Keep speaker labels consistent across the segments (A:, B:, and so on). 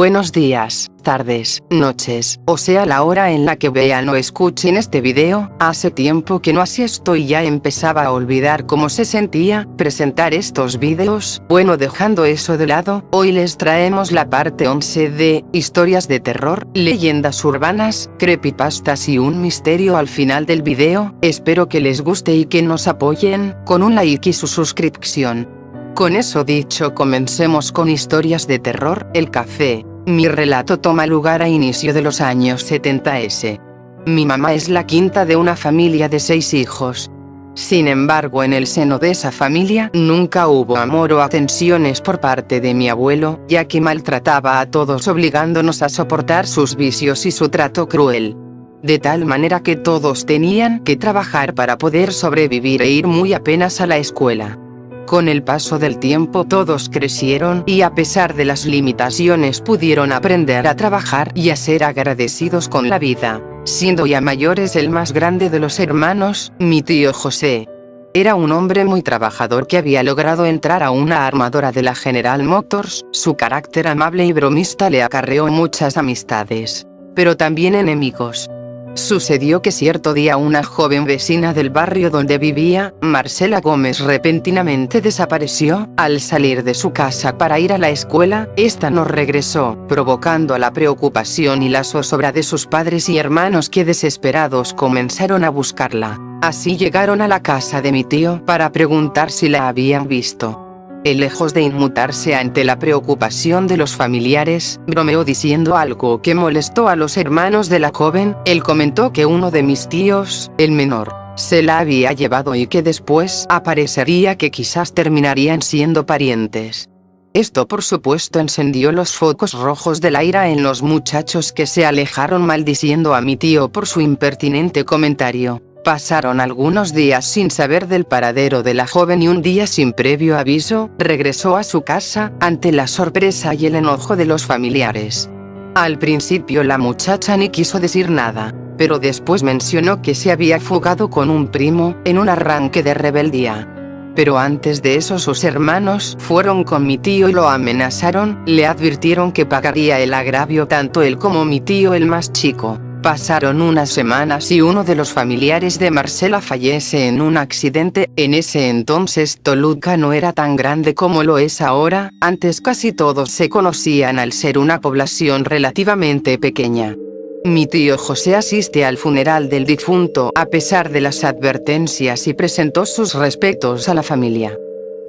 A: Buenos días, tardes, noches, o sea la hora en la que vean o escuchen este video. Hace tiempo que no hacía esto y ya empezaba a olvidar cómo se sentía presentar estos videos. Bueno, dejando eso de lado, hoy les traemos la parte 11 de historias de terror, leyendas urbanas, creepypastas y un misterio al final del video. Espero que les guste y que nos apoyen con un like y su suscripción. Con eso dicho, comencemos con historias de terror. El café. Mi relato toma lugar a inicio de los años 70s. Mi mamá es la quinta de una familia de 6 hijos. Sin embargo, en el seno de esa familia nunca hubo amor o atenciones por parte de mi abuelo, ya que maltrataba a todos obligándonos a soportar sus vicios y su trato cruel. De tal manera que todos tenían que trabajar para poder sobrevivir e ir muy apenas a la escuela. Con el paso del tiempo todos crecieron y a pesar de las limitaciones pudieron aprender a trabajar y a ser agradecidos con la vida, siendo ya mayores el más grande de los hermanos, mi tío José. Era un hombre muy trabajador que había logrado entrar a una armadora de la General Motors. Su carácter amable y bromista le acarreó muchas amistades, pero también enemigos. Sucedió que cierto día una joven vecina del barrio donde vivía, Marcela Gómez, repentinamente desapareció. Al salir de su casa para ir a la escuela, esta no regresó, provocando la preocupación y la zozobra de sus padres y hermanos, que desesperados comenzaron a buscarla. Así llegaron a la casa de mi tío para preguntar si la habían visto. Él, lejos de inmutarse ante la preocupación de los familiares, bromeó diciendo algo que molestó a los hermanos de la joven. Él comentó que uno de mis tíos, el menor, se la había llevado y que después aparecería, que quizás terminarían siendo parientes. Esto por supuesto encendió los focos rojos de la ira en los muchachos, que se alejaron maldiciendo a mi tío por su impertinente comentario. Pasaron algunos días sin saber del paradero de la joven y un día, sin previo aviso, regresó a su casa, ante la sorpresa y el enojo de los familiares. Al principio la muchacha ni quiso decir nada, pero después mencionó que se había fugado con un primo, en un arranque de rebeldía. Pero antes de eso sus hermanos fueron con mi tío y lo amenazaron, le advirtieron que pagaría el agravio tanto él como mi tío, el más chico. Pasaron unas semanas y uno de los familiares de Marcela fallece en un accidente. En ese entonces Toluca no era tan grande como lo es ahora. Antes casi todos se conocían al ser una población relativamente pequeña. Mi tío José asiste al funeral del difunto a pesar de las advertencias y presentó sus respetos a la familia.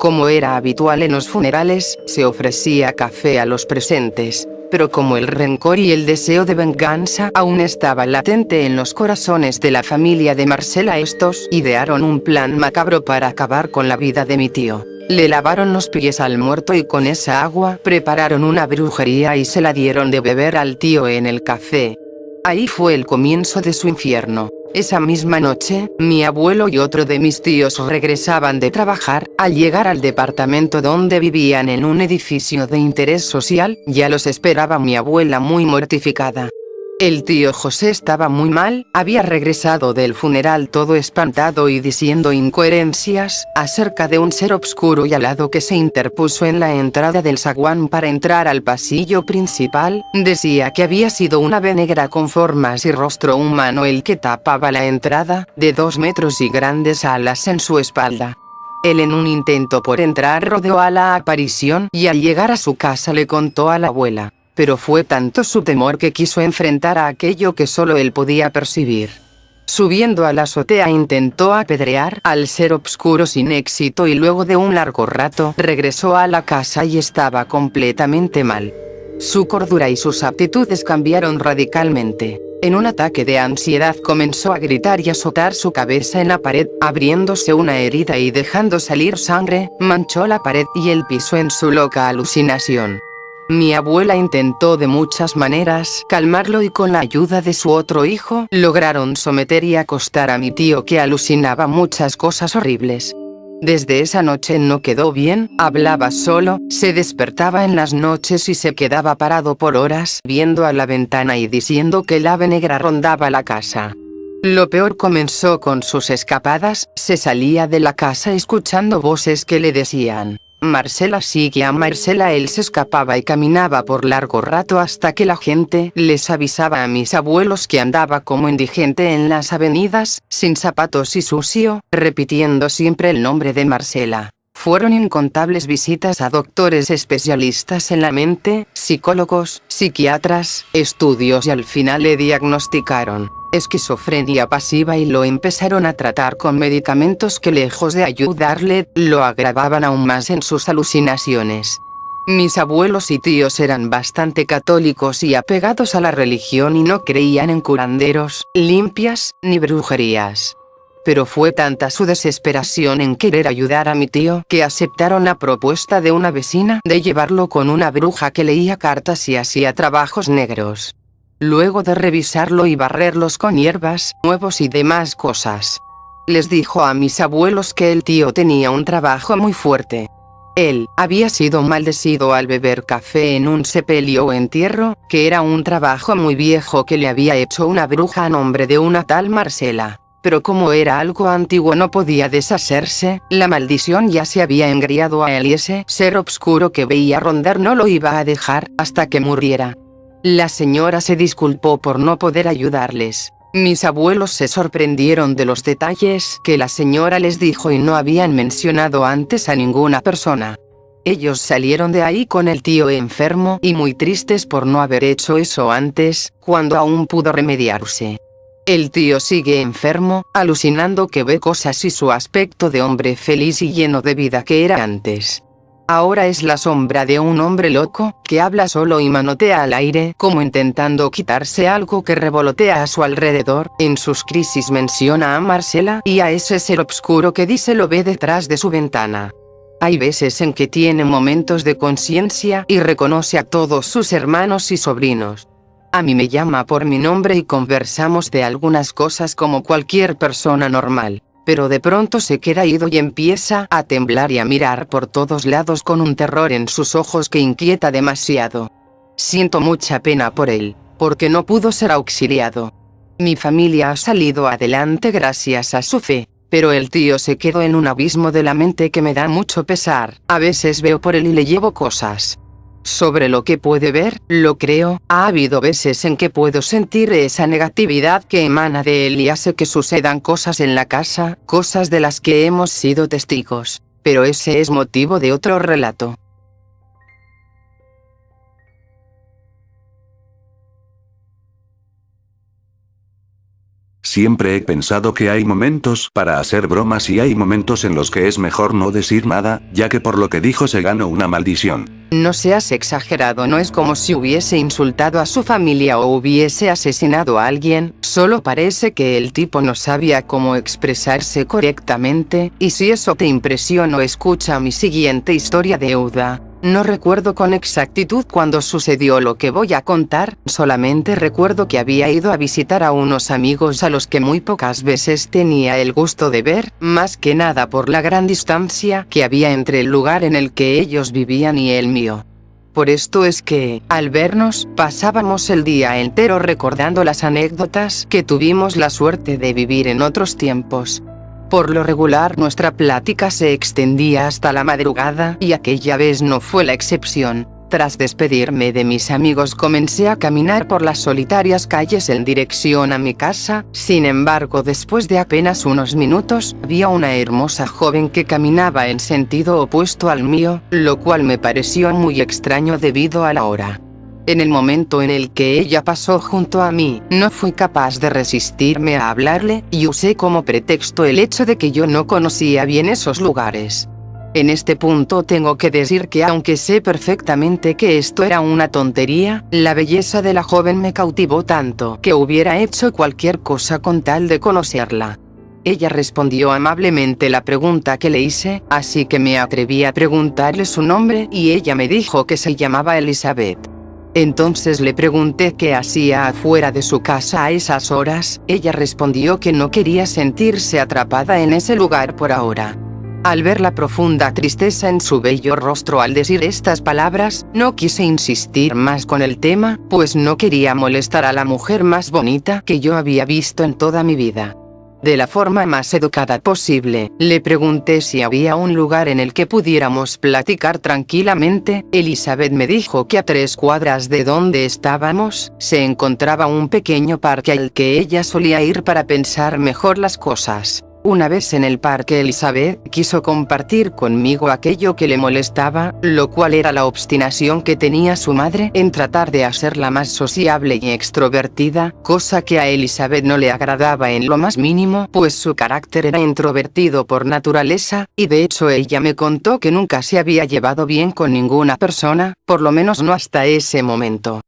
A: Como era habitual en los funerales, se ofrecía café a los presentes. Pero como el rencor y el deseo de venganza aún estaba latente en los corazones de la familia de Marcela, estos idearon un plan macabro para acabar con la vida de mi tío. Le lavaron los pies al muerto y con esa agua prepararon una brujería y se la dieron de beber al tío en el café. Ahí fue el comienzo de su infierno. Esa misma noche, mi abuelo y otro de mis tíos regresaban de trabajar. Al llegar al departamento donde vivían, en un edificio de interés social, ya los esperaba mi abuela muy mortificada. El tío José estaba muy mal, había regresado del funeral todo espantado y diciendo incoherencias acerca de un ser oscuro y alado que se interpuso en la entrada del zaguán para entrar al pasillo principal. Decía que había sido un ave negra con formas y rostro humano el que tapaba la entrada, de 2 metros y grandes alas en su espalda. Él, en un intento por entrar, rodeó a la aparición y al llegar a su casa le contó a la abuela. Pero fue tanto su temor que quiso enfrentar a aquello que solo él podía percibir. Subiendo a la azotea intentó apedrear al ser oscuro sin éxito y luego de un largo rato regresó a la casa y estaba completamente mal. Su cordura y sus aptitudes cambiaron radicalmente. En un ataque de ansiedad comenzó a gritar y azotar su cabeza en la pared, abriéndose una herida y dejando salir sangre. Manchó la pared y el piso en su loca alucinación. Mi abuela intentó de muchas maneras calmarlo y con la ayuda de su otro hijo lograron someter y acostar a mi tío, que alucinaba muchas cosas horribles. Desde esa noche no quedó bien, hablaba solo, se despertaba en las noches y se quedaba parado por horas viendo a la ventana y diciendo que el ave negra rondaba la casa. Lo peor comenzó con sus escapadas. Se salía de la casa escuchando voces que le decían: Marcela sigue a Marcela. Él se escapaba y caminaba por largo rato hasta que la gente les avisaba a mis abuelos que andaba como indigente en las avenidas, sin zapatos y sucio, repitiendo siempre el nombre de Marcela. Fueron incontables visitas a doctores especialistas en la mente, psicólogos, psiquiatras, estudios y al final le diagnosticaron esquizofrenia pasiva y lo empezaron a tratar con medicamentos que lejos de ayudarle, lo agravaban aún más en sus alucinaciones. Mis abuelos y tíos eran bastante católicos y apegados a la religión y no creían en curanderos, limpias, ni brujerías. Pero fue tanta su desesperación en querer ayudar a mi tío que aceptaron la propuesta de una vecina de llevarlo con una bruja que leía cartas y hacía trabajos negros. Luego de revisarlo y barrerlos con hierbas, huevos y demás cosas, les dijo a mis abuelos que el tío tenía un trabajo muy fuerte. Él había sido maldecido al beber café en un sepelio o entierro, que era un trabajo muy viejo que le había hecho una bruja a nombre de una tal Marcela. Pero como era algo antiguo no podía deshacerse, la maldición ya se había engriado a él y ese ser obscuro que veía rondar no lo iba a dejar hasta que muriera. La señora se disculpó por no poder ayudarles. Mis abuelos se sorprendieron de los detalles que la señora les dijo y no habían mencionado antes a ninguna persona. Ellos salieron de ahí con el tío enfermo y muy tristes por no haber hecho eso antes, cuando aún pudo remediarse. El tío sigue enfermo, alucinando que ve cosas y su aspecto de hombre feliz y lleno de vida que era antes. Ahora es la sombra de un hombre loco, que habla solo y manotea al aire, como intentando quitarse algo que revolotea a su alrededor. En sus crisis menciona a Marcela y a ese ser obscuro que dice lo ve detrás de su ventana. Hay veces en que tiene momentos de conciencia y reconoce a todos sus hermanos y sobrinos. A mí me llama por mi nombre y conversamos de algunas cosas como cualquier persona normal. Pero de pronto se queda ido y empieza a temblar y a mirar por todos lados con un terror en sus ojos que inquieta demasiado. Siento mucha pena por él, porque no pudo ser auxiliado. Mi familia ha salido adelante gracias a su fe, pero el tío se quedó en un abismo de la mente que me da mucho pesar. A veces veo por él y le llevo cosas. Sobre lo que puede ver, lo creo. Ha habido veces en que puedo sentir esa negatividad que emana de él y hace que sucedan cosas en la casa, cosas de las que hemos sido testigos. Pero ese es motivo de otro relato.
B: Siempre he pensado que hay momentos para hacer bromas y hay momentos en los que es mejor no decir nada, ya que por lo que dijo se ganó una maldición.
A: No seas exagerado, no es como si hubiese insultado a su familia o hubiese asesinado a alguien, solo parece que el tipo no sabía cómo expresarse correctamente, y si eso te impresionó escucha mi siguiente historia deuda. No recuerdo con exactitud cuándo sucedió lo que voy a contar, solamente recuerdo que había ido a visitar a unos amigos a los que muy pocas veces tenía el gusto de ver, más que nada por la gran distancia que había entre el lugar en el que ellos vivían y el mío. Por esto es que, al vernos, pasábamos el día entero recordando las anécdotas que tuvimos la suerte de vivir en otros tiempos. Por lo regular nuestra plática se extendía hasta la madrugada y aquella vez no fue la excepción. Tras despedirme de mis amigos comencé a caminar por las solitarias calles en dirección a mi casa. Sin embargo, después de apenas unos minutos, vi a una hermosa joven que caminaba en sentido opuesto al mío, lo cual me pareció muy extraño debido a la hora. En el momento en el que ella pasó junto a mí, no fui capaz de resistirme a hablarle, y usé como pretexto el hecho de que yo no conocía bien esos lugares. En este punto tengo que decir que aunque sé perfectamente que esto era una tontería, la belleza de la joven me cautivó tanto que hubiera hecho cualquier cosa con tal de conocerla. Ella respondió amablemente la pregunta que le hice, así que me atreví a preguntarle su nombre y ella me dijo que se llamaba Elizabeth. Entonces le pregunté qué hacía afuera de su casa a esas horas. Ella respondió que no quería sentirse atrapada en ese lugar por ahora. Al ver la profunda tristeza en su bello rostro al decir estas palabras, no quise insistir más con el tema, pues no quería molestar a la mujer más bonita que yo había visto en toda mi vida. De la forma más educada posible, le pregunté si había un lugar en el que pudiéramos platicar tranquilamente. Elizabeth me dijo que a 3 cuadras de donde estábamos, se encontraba un pequeño parque al que ella solía ir para pensar mejor las cosas. Una vez en el parque, Elizabeth quiso compartir conmigo aquello que le molestaba, lo cual era la obstinación que tenía su madre en tratar de hacerla más sociable y extrovertida, cosa que a Elizabeth no le agradaba en lo más mínimo, pues su carácter era introvertido por naturaleza, y de hecho ella me contó que nunca se había llevado bien con ninguna persona, por lo menos no hasta ese momento.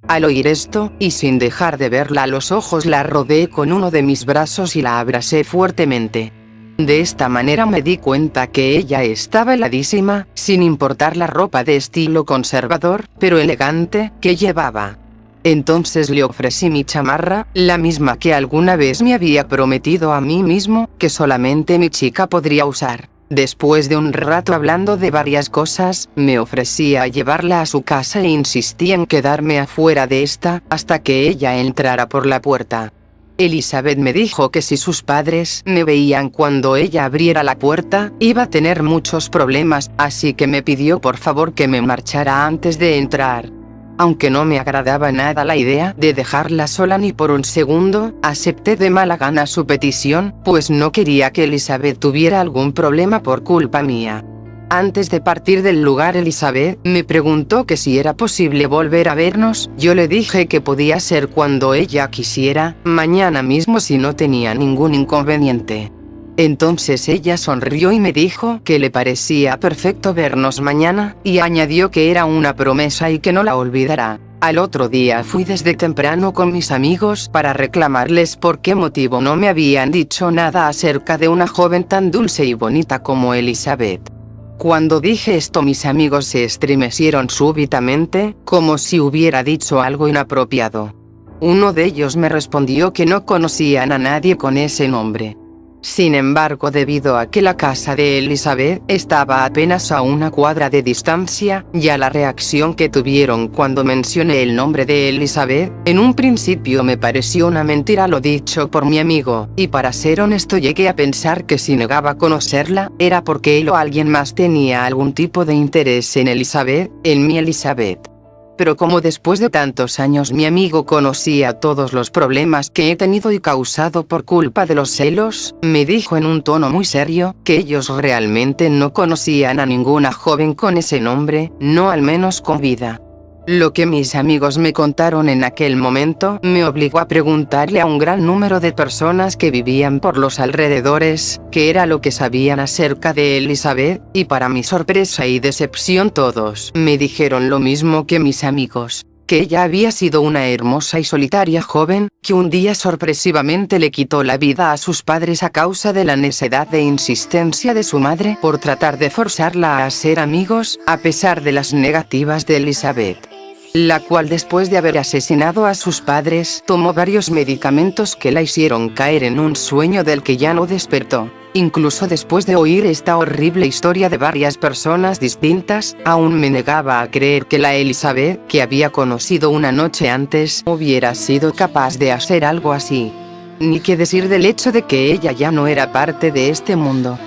A: Al oír esto, y sin dejar de verla a los ojos, la rodeé con uno de mis brazos y la abracé fuertemente. De esta manera me di cuenta que ella estaba heladísima, sin importar la ropa de estilo conservador, pero elegante, que llevaba. Entonces le ofrecí mi chamarra, la misma que alguna vez me había prometido a mí mismo, que solamente mi chica podría usar. Después de un rato hablando de varias cosas, me ofrecí a llevarla a su casa e insistí en quedarme afuera de esta, hasta que ella entrara por la puerta. Elizabeth me dijo que si sus padres me veían cuando ella abriera la puerta, iba a tener muchos problemas, así que me pidió por favor que me marchara antes de entrar. Aunque no me agradaba nada la idea de dejarla sola ni por un segundo, acepté de mala gana su petición, pues no quería que Elizabeth tuviera algún problema por culpa mía. Antes de partir del lugar, Elizabeth me preguntó que si era posible volver a vernos. Yo le dije que podía ser cuando ella quisiera, mañana mismo si no tenía ningún inconveniente. Entonces ella sonrió y me dijo que le parecía perfecto vernos mañana, y añadió que era una promesa y que no la olvidará. Al otro día fui desde temprano con mis amigos para reclamarles por qué motivo no me habían dicho nada acerca de una joven tan dulce y bonita como Elizabeth. Cuando dije esto, mis amigos se estremecieron súbitamente, como si hubiera dicho algo inapropiado. Uno de ellos me respondió que no conocían a nadie con ese nombre. Sin embargo, debido a que la casa de Elizabeth estaba apenas a 1 cuadra de distancia, y a la reacción que tuvieron cuando mencioné el nombre de Elizabeth, en un principio me pareció una mentira lo dicho por mi amigo, y para ser honesto llegué a pensar que si negaba conocerla, era porque él o alguien más tenía algún tipo de interés en Elizabeth, en mi Elizabeth. Pero como después de tantos años mi amigo conocía todos los problemas que he tenido y causado por culpa de los celos, me dijo en un tono muy serio, que ellos realmente no conocían a ninguna joven con ese nombre, no al menos con vida. Lo que mis amigos me contaron en aquel momento me obligó a preguntarle a un gran número de personas que vivían por los alrededores, qué era lo que sabían acerca de Elizabeth, y para mi sorpresa y decepción todos me dijeron lo mismo que mis amigos, que ella había sido una hermosa y solitaria joven, que un día sorpresivamente le quitó la vida a sus padres a causa de la necedad e insistencia de su madre por tratar de forzarla a ser amigos, a pesar de las negativas de Elizabeth, la cual después de haber asesinado a sus padres, tomó varios medicamentos que la hicieron caer en un sueño del que ya no despertó. Incluso después de oír esta horrible historia de varias personas distintas, aún me negaba a creer que la Elizabeth que había conocido una noche antes hubiera sido capaz de hacer algo así. Ni qué decir del hecho de que ella ya no era parte de este mundo.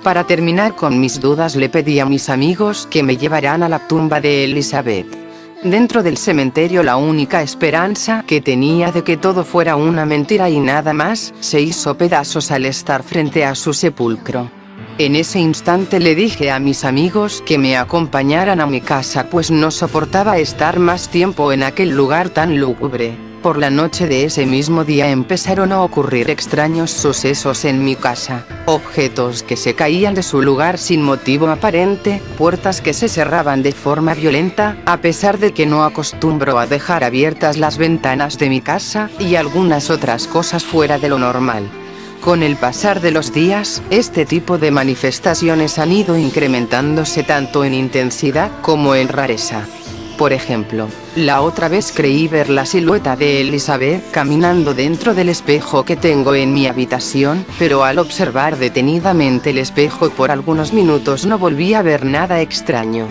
A: Para terminar con mis dudas, le pedí a mis amigos que me llevaran a la tumba de Elizabeth. Dentro del cementerio, la única esperanza que tenía de que todo fuera una mentira y nada más, se hizo pedazos al estar frente a su sepulcro. En ese instante le dije a mis amigos que me acompañaran a mi casa, pues no soportaba estar más tiempo en aquel lugar tan lúgubre. Por la noche de ese mismo día empezaron a ocurrir extraños sucesos en mi casa. Objetos que se caían de su lugar sin motivo aparente, puertas que se cerraban de forma violenta, a pesar de que no acostumbro a dejar abiertas las ventanas de mi casa, y algunas otras cosas fuera de lo normal. Con el pasar de los días, este tipo de manifestaciones han ido incrementándose tanto en intensidad como en rareza. Por ejemplo, la otra vez creí ver la silueta de Elizabeth caminando dentro del espejo que tengo en mi habitación, pero al observar detenidamente el espejo por algunos minutos no volví a ver nada extraño.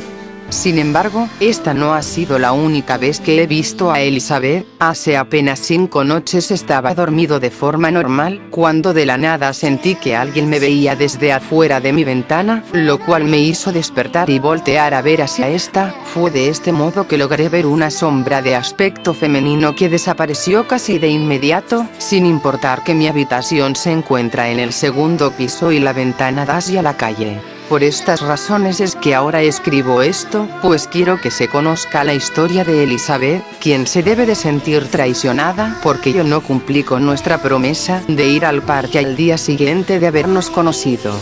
A: Sin embargo, esta no ha sido la única vez que he visto a Elizabeth. Hace apenas 5 noches estaba dormido de forma normal, cuando de la nada sentí que alguien me veía desde afuera de mi ventana, lo cual me hizo despertar y voltear a ver hacia esta. Fue de este modo que logré ver una sombra de aspecto femenino que desapareció casi de inmediato, sin importar que mi habitación se encuentra en el segundo piso y la ventana da hacia la calle. Por estas razones es que ahora escribo esto, pues quiero que se conozca la historia de Elizabeth, quien se debe de sentir traicionada porque yo no cumplí con nuestra promesa de ir al parque al día siguiente de habernos conocido.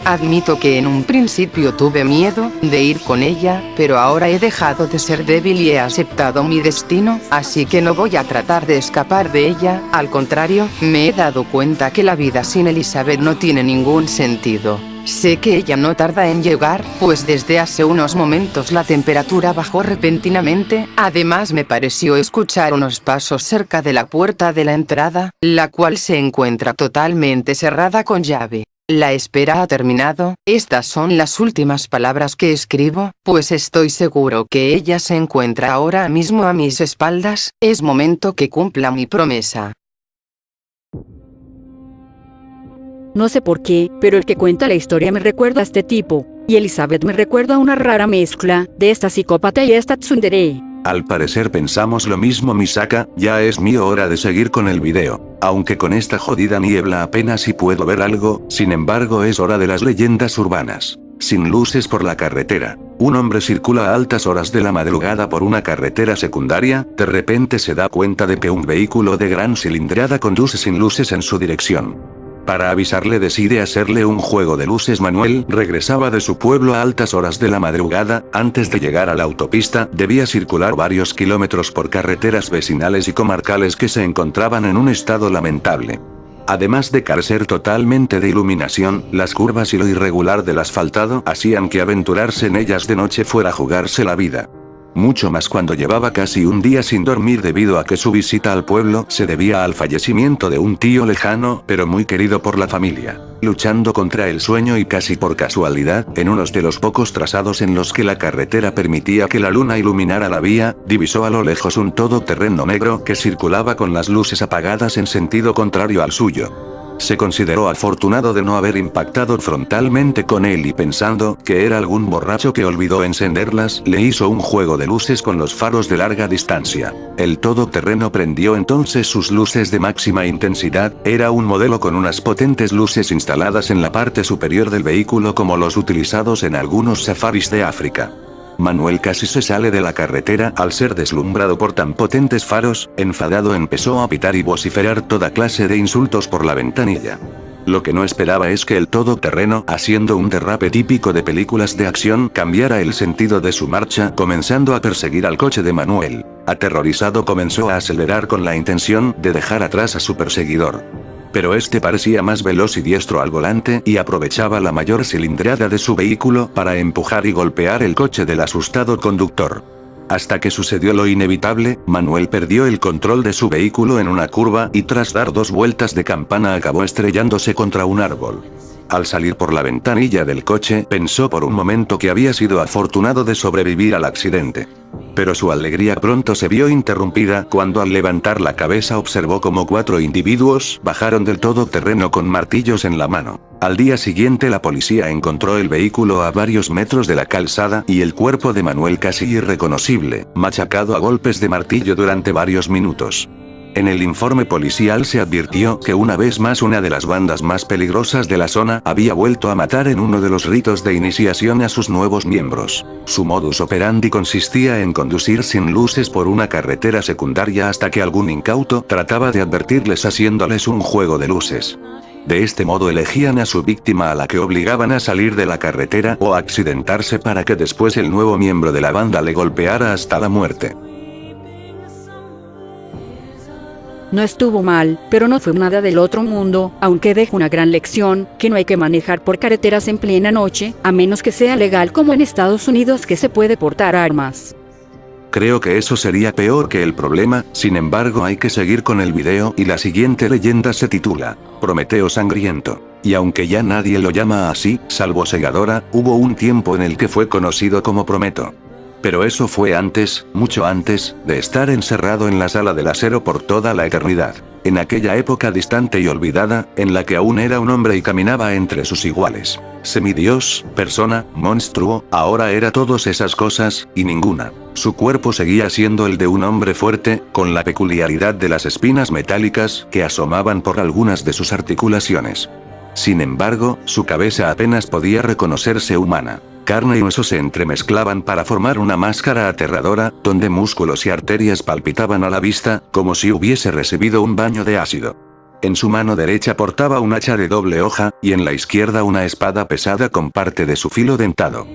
A: Admito que en un principio tuve miedo de ir con ella, pero ahora he dejado de ser débil y he aceptado mi destino, así que no voy a tratar de escapar de ella. Al contrario, me he dado cuenta que la vida sin Elizabeth no tiene ningún sentido. Sé que ella no tarda en llegar, pues desde hace unos momentos la temperatura bajó repentinamente. Además me pareció escuchar unos pasos cerca de la puerta de la entrada, la cual se encuentra totalmente cerrada con llave. La espera ha terminado. Estas son las últimas palabras que escribo, pues estoy seguro que ella se encuentra ahora mismo a mis espaldas. Es momento que cumpla mi promesa.
C: No sé por qué, pero el que cuenta la historia me recuerda a este tipo, y Elizabeth me recuerda a una rara mezcla de esta psicópata y esta tsundere.
B: Al parecer pensamos lo mismo, Misaka. Ya es mi hora de seguir con el video. Aunque con esta jodida niebla apenas si puedo ver algo, sin embargo es hora de las leyendas urbanas. Sin luces por la carretera. Un hombre circula a altas horas de la madrugada por una carretera secundaria. De repente se da cuenta de que un vehículo de gran cilindrada conduce sin luces en su dirección. Para avisarle decide hacerle un juego de luces. Manuel regresaba de su pueblo a altas horas de la madrugada. Antes de llegar a la autopista, debía circular varios kilómetros por carreteras vecinales y comarcales que se encontraban en un estado lamentable. Además de carecer totalmente de iluminación, las curvas y lo irregular del asfaltado hacían que aventurarse en ellas de noche fuera jugarse la vida. Mucho más cuando llevaba casi un día sin dormir debido a que su visita al pueblo se debía al fallecimiento de un tío lejano, pero muy querido por la familia. Luchando contra el sueño y casi por casualidad, en uno de los pocos trazados en los que la carretera permitía que la luna iluminara la vía, divisó a lo lejos un todoterreno negro que circulaba con las luces apagadas en sentido contrario al suyo. Se consideró afortunado de no haber impactado frontalmente con él y pensando que era algún borracho que olvidó encenderlas, le hizo un juego de luces con los faros de larga distancia. El todoterreno prendió entonces sus luces de máxima intensidad. Era un modelo con unas potentes luces instaladas en la parte superior del vehículo como los utilizados en algunos safaris de África. Manuel casi se sale de la carretera al ser deslumbrado por tan potentes faros. Enfadado empezó a pitar y vociferar toda clase de insultos por la ventanilla. Lo que no esperaba es que el todoterreno, haciendo un derrape típico de películas de acción, cambiara el sentido de su marcha, comenzando a perseguir al coche de Manuel. Aterrorizado comenzó a acelerar con la intención de dejar atrás a su perseguidor. Pero este parecía más veloz y diestro al volante y aprovechaba la mayor cilindrada de su vehículo para empujar y golpear el coche del asustado conductor. Hasta que sucedió lo inevitable, Manuel perdió el control de su vehículo en una curva y tras dar 2 vueltas de campana acabó estrellándose contra un árbol. Al salir por la ventanilla del coche, pensó por un momento que había sido afortunado de sobrevivir al accidente. Pero su alegría pronto se vio interrumpida cuando al levantar la cabeza observó como 4 individuos bajaron del todoterreno con martillos en la mano. Al día siguiente la policía encontró el vehículo a varios metros de la calzada y el cuerpo de Manuel casi irreconocible, machacado a golpes de martillo durante varios minutos. En el informe policial se advirtió que una vez más una de las bandas más peligrosas de la zona había vuelto a matar en uno de los ritos de iniciación a sus nuevos miembros. Su modus operandi consistía en conducir sin luces por una carretera secundaria hasta que algún incauto trataba de advertirles haciéndoles un juego de luces. De este modo elegían a su víctima a la que obligaban a salir de la carretera o a accidentarse para que después el nuevo miembro de la banda le golpeara hasta la muerte.
C: No estuvo mal, pero no fue nada del otro mundo, aunque deja una gran lección, que no hay que manejar por carreteras en plena noche, a menos que sea legal como en Estados Unidos que se puede portar armas.
B: Creo que eso sería peor que el problema. Sin embargo hay que seguir con el video y la siguiente leyenda se titula Prometeo Sangriento. Y aunque ya nadie lo llama así, salvo Segadora, hubo un tiempo en el que fue conocido como Prometo. Pero eso fue antes, mucho antes, de estar encerrado en la sala del acero por toda la eternidad. En aquella época distante y olvidada, en la que aún era un hombre y caminaba entre sus iguales. Semidios, persona, monstruo, ahora era todas esas cosas, y ninguna. Su cuerpo seguía siendo el de un hombre fuerte, con la peculiaridad de las espinas metálicas que asomaban por algunas de sus articulaciones. Sin embargo, su cabeza apenas podía reconocerse humana. Carne y hueso se entremezclaban para formar una máscara aterradora, donde músculos y arterias palpitaban a la vista, como si hubiese recibido un baño de ácido. En su mano derecha portaba un hacha de doble hoja, y en la izquierda una espada pesada con parte de su filo dentado.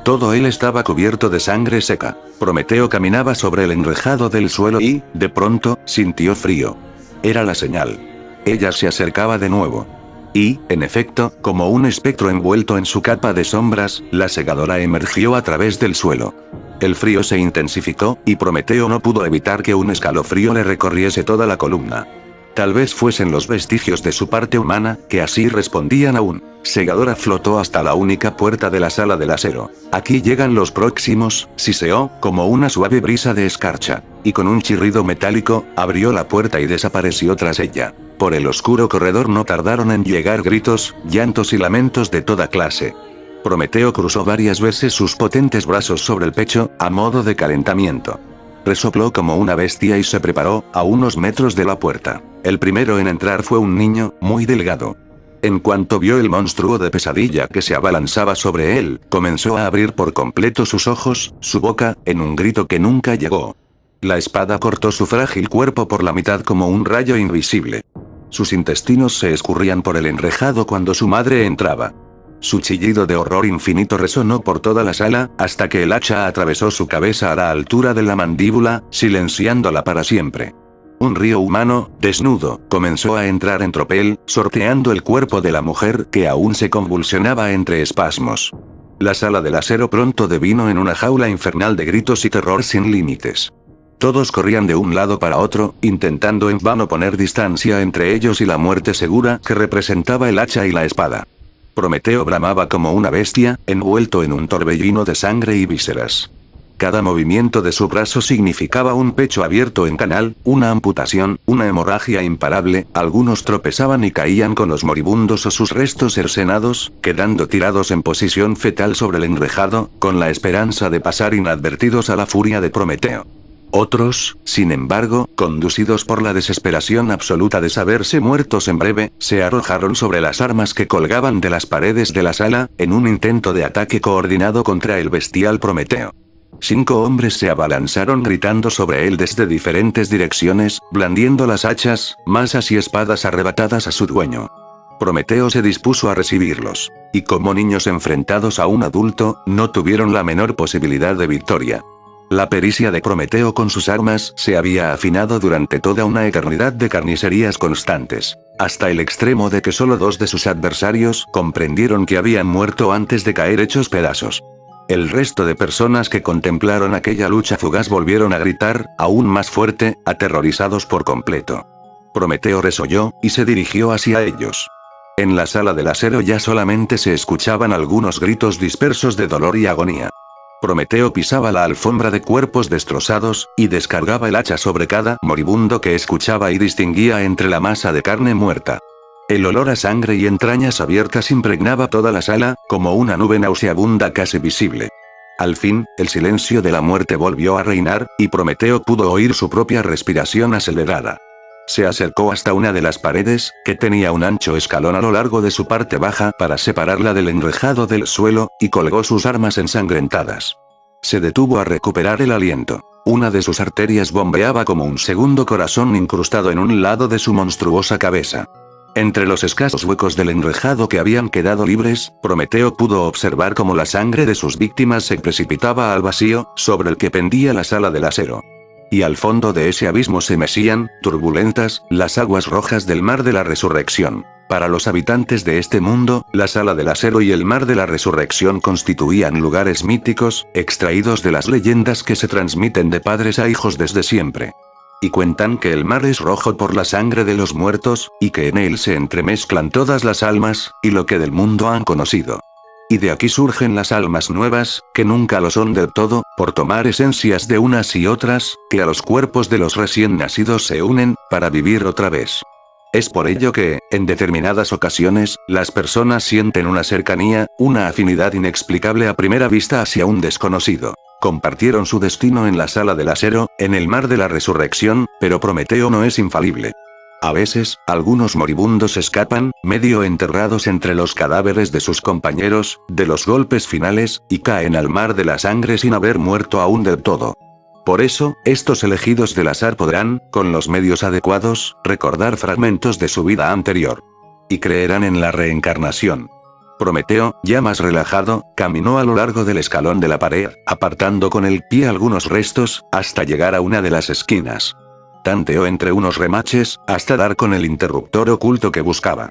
B: Todo él estaba cubierto de sangre seca. Prometeo caminaba sobre el enrejado del suelo y, de pronto, sintió frío. Era la señal. Ella se acercaba de nuevo. Y, en efecto, como un espectro envuelto en su capa de sombras, la segadora emergió a través del suelo. El frío se intensificó, y Prometeo no pudo evitar que un escalofrío le recorriese toda la columna. Tal vez fuesen los vestigios de su parte humana, que así respondían aún. Segadora flotó hasta la única puerta de la sala del acero. Aquí llegan los próximos, siseó, como una suave brisa de escarcha. Y con un chirrido metálico, abrió la puerta y desapareció tras ella. Por el oscuro corredor no tardaron en llegar gritos, llantos y lamentos de toda clase. Prometeo cruzó varias veces sus potentes brazos sobre el pecho, a modo de calentamiento. Resopló como una bestia y se preparó, a unos metros de la puerta. El primero en entrar fue un niño, muy delgado. En cuanto vio el monstruo de pesadilla que se abalanzaba sobre él, comenzó a abrir por completo sus ojos, su boca, en un grito que nunca llegó. La espada cortó su frágil cuerpo por la mitad como un rayo invisible. Sus intestinos se escurrían por el enrejado cuando su madre entraba. Su chillido de horror infinito resonó por toda la sala, hasta que el hacha atravesó su cabeza a la altura de la mandíbula, silenciándola para siempre. Un río humano, desnudo, comenzó a entrar en tropel, sorteando el cuerpo de la mujer que aún se convulsionaba entre espasmos. La sala del acero pronto devino en una jaula infernal de gritos y terror sin límites. Todos corrían de un lado para otro, intentando en vano poner distancia entre ellos y la muerte segura que representaba el hacha y la espada. Prometeo bramaba como una bestia, envuelto en un torbellino de sangre y vísceras. Cada movimiento de su brazo significaba un pecho abierto en canal, una amputación, una hemorragia imparable, algunos tropezaban y caían con los moribundos o sus restos cercenados, quedando tirados en posición fetal sobre el enrejado, con la esperanza de pasar inadvertidos a la furia de Prometeo. Otros, sin embargo, conducidos por la desesperación absoluta de saberse muertos en breve, se arrojaron sobre las armas que colgaban de las paredes de la sala, en un intento de ataque coordinado contra el bestial Prometeo. 5 hombres se abalanzaron gritando sobre él desde diferentes direcciones, blandiendo las hachas, mazas y espadas arrebatadas a su dueño. Prometeo se dispuso a recibirlos. Y como niños enfrentados a un adulto, no tuvieron la menor posibilidad de victoria. La pericia de Prometeo con sus armas se había afinado durante toda una eternidad de carnicerías constantes, hasta el extremo de que solo 2 de sus adversarios comprendieron que habían muerto antes de caer hechos pedazos. El resto de personas que contemplaron aquella lucha fugaz volvieron a gritar, aún más fuerte, aterrorizados por completo. Prometeo resolló, y se dirigió hacia ellos. En la sala del acero ya solamente se escuchaban algunos gritos dispersos de dolor y agonía. Prometeo pisaba la alfombra de cuerpos destrozados, y descargaba el hacha sobre cada moribundo que escuchaba y distinguía entre la masa de carne muerta. El olor a sangre y entrañas abiertas impregnaba toda la sala, como una nube nauseabunda casi visible. Al fin, el silencio de la muerte volvió a reinar, y Prometeo pudo oír su propia respiración acelerada. Se acercó hasta una de las paredes, que tenía un ancho escalón a lo largo de su parte baja para separarla del enrejado del suelo, y colgó sus armas ensangrentadas. Se detuvo a recuperar el aliento. Una de sus arterias bombeaba como un segundo corazón incrustado en un lado de su monstruosa cabeza. Entre los escasos huecos del enrejado que habían quedado libres, Prometeo pudo observar cómo la sangre de sus víctimas se precipitaba al vacío, sobre el que pendía la sala del acero. Y al fondo de ese abismo se mecían, turbulentas, las aguas rojas del mar de la resurrección. Para los habitantes de este mundo, la sala del acero y el mar de la resurrección constituían lugares míticos, extraídos de las leyendas que se transmiten de padres a hijos desde siempre. Y cuentan que el mar es rojo por la sangre de los muertos, y que en él se entremezclan todas las almas, y lo que del mundo han conocido. Y de aquí surgen las almas nuevas, que nunca lo son del todo, por tomar esencias de unas y otras, que a los cuerpos de los recién nacidos se unen, para vivir otra vez. Es por ello que, en determinadas ocasiones, las personas sienten una cercanía, una afinidad inexplicable a primera vista hacia un desconocido. Compartieron su destino en la sala del acero, en el mar de la resurrección, pero Prometeo no es infalible. A veces, algunos moribundos escapan, medio enterrados entre los cadáveres de sus compañeros, de los golpes finales, y caen al mar de la sangre sin haber muerto aún del todo. Por eso, estos elegidos del azar podrán, con los medios adecuados, recordar fragmentos de su vida anterior. Y creerán en la reencarnación. Prometeo, ya más relajado, caminó a lo largo del escalón de la pared, apartando con el pie algunos restos, hasta llegar a una de las esquinas. Tanteó entre unos remaches, hasta dar con el interruptor oculto que buscaba.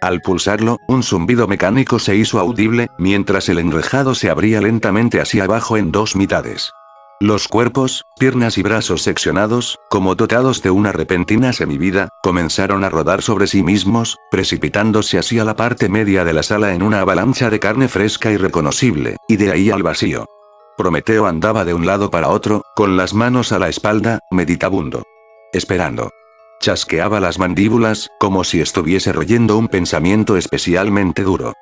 B: Al pulsarlo, un zumbido mecánico se hizo audible, mientras el enrejado se abría lentamente hacia abajo en dos mitades. Los cuerpos, piernas y brazos seccionados, como dotados de una repentina semivida, comenzaron a rodar sobre sí mismos, precipitándose hacia la parte media de la sala en una avalancha de carne fresca y reconocible, y de ahí al vacío. Prometeo andaba de un lado para otro, con las manos a la espalda, meditabundo. Esperando. Chasqueaba las mandíbulas, como si estuviese royendo un pensamiento especialmente duro.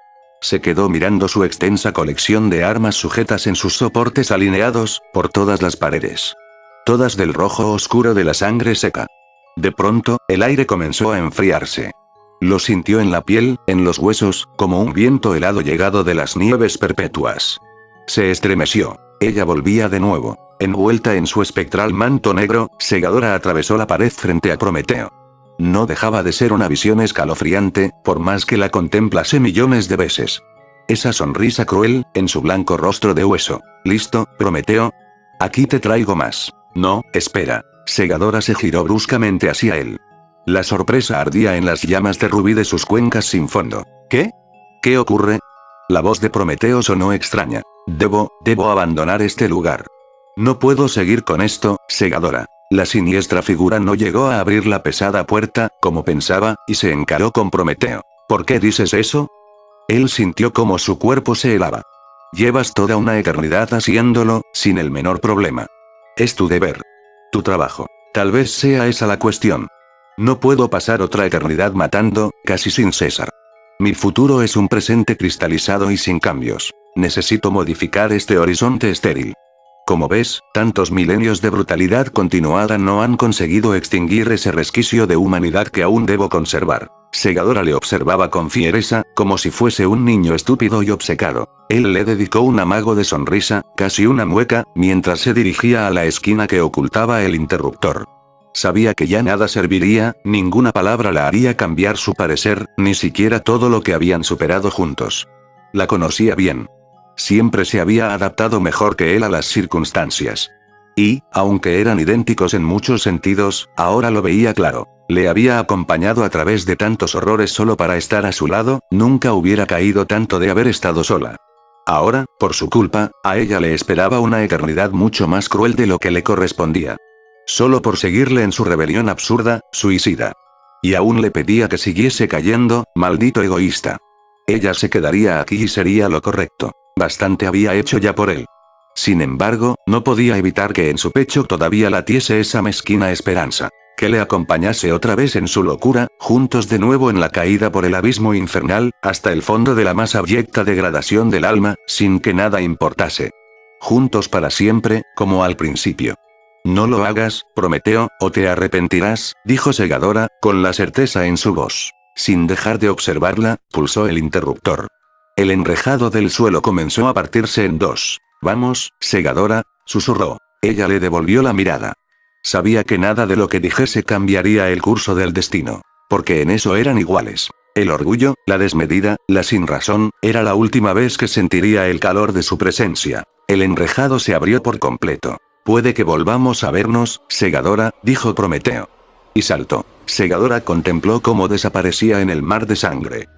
B: Se quedó mirando su extensa colección de armas sujetas en sus soportes alineados, por todas las paredes. Todas del rojo oscuro de la sangre seca. De pronto, el aire comenzó a enfriarse. Lo sintió en la piel, en los huesos, como un viento helado llegado de las nieves perpetuas. Se estremeció. Ella volvía de nuevo. Envuelta en su espectral manto negro, Segadora atravesó la pared frente a Prometeo. No dejaba de ser una visión escalofriante, por más que la contemplase millones de veces. Esa sonrisa cruel, en su blanco rostro de hueso. ¿Listo, Prometeo? Aquí te traigo más. No, espera. Segadora se giró bruscamente hacia él. La sorpresa ardía en las llamas de rubí de sus cuencas sin fondo. ¿Qué? ¿Qué ocurre? La voz de Prometeo sonó extraña. Debo abandonar este lugar. No puedo seguir con esto, Segadora. La siniestra figura no llegó a abrir la pesada puerta, como pensaba, y se encaró con Prometeo. ¿Por qué dices eso? Él sintió como su cuerpo se helaba. Llevas toda una eternidad haciéndolo, sin el menor problema. Es tu deber. Tu trabajo. Tal vez sea esa la cuestión. No puedo pasar otra eternidad matando, casi sin cesar. Mi futuro es un presente cristalizado y sin cambios. Necesito modificar este horizonte estéril. Como ves, tantos milenios de brutalidad continuada no han conseguido extinguir ese resquicio de humanidad que aún debo conservar. Segadora le observaba con fiereza, como si fuese un niño estúpido y obcecado. Él le dedicó un amago de sonrisa, casi una mueca, mientras se dirigía a la esquina que ocultaba el interruptor. Sabía que ya nada serviría, ninguna palabra la haría cambiar su parecer, ni siquiera todo lo que habían superado juntos. La conocía bien. Siempre se había adaptado mejor que él a las circunstancias. Y, aunque eran idénticos en muchos sentidos, ahora lo veía claro. Le había acompañado a través de tantos horrores solo para estar a su lado, nunca hubiera caído tanto de haber estado sola. Ahora, por su culpa, a ella le esperaba una eternidad mucho más cruel de lo que le correspondía. Solo por seguirle en su rebelión absurda, suicida. Y aún le pedía que siguiese cayendo, maldito egoísta. Ella se quedaría aquí y sería lo correcto. Bastante había hecho ya por él. Sin embargo, no podía evitar que en su pecho todavía latiese esa mezquina esperanza. Que le acompañase otra vez en su locura, juntos de nuevo en la caída por el abismo infernal, hasta el fondo de la más abyecta degradación del alma, sin que nada importase. Juntos para siempre, como al principio. No lo hagas, Prometeo, o te arrepentirás, dijo Segadora, con la certeza en su voz. Sin dejar de observarla, pulsó el interruptor. El enrejado del suelo comenzó a partirse en dos. Vamos, Segadora, susurró. Ella le devolvió la mirada. Sabía que nada de lo que dijese cambiaría el curso del destino. Porque en eso eran iguales. El orgullo, la desmedida, la sinrazón, era la última vez que sentiría el calor de su presencia. El enrejado se abrió por completo. Puede que volvamos a vernos, Segadora, dijo Prometeo. Y saltó. Segadora contempló cómo desaparecía en el mar de sangre.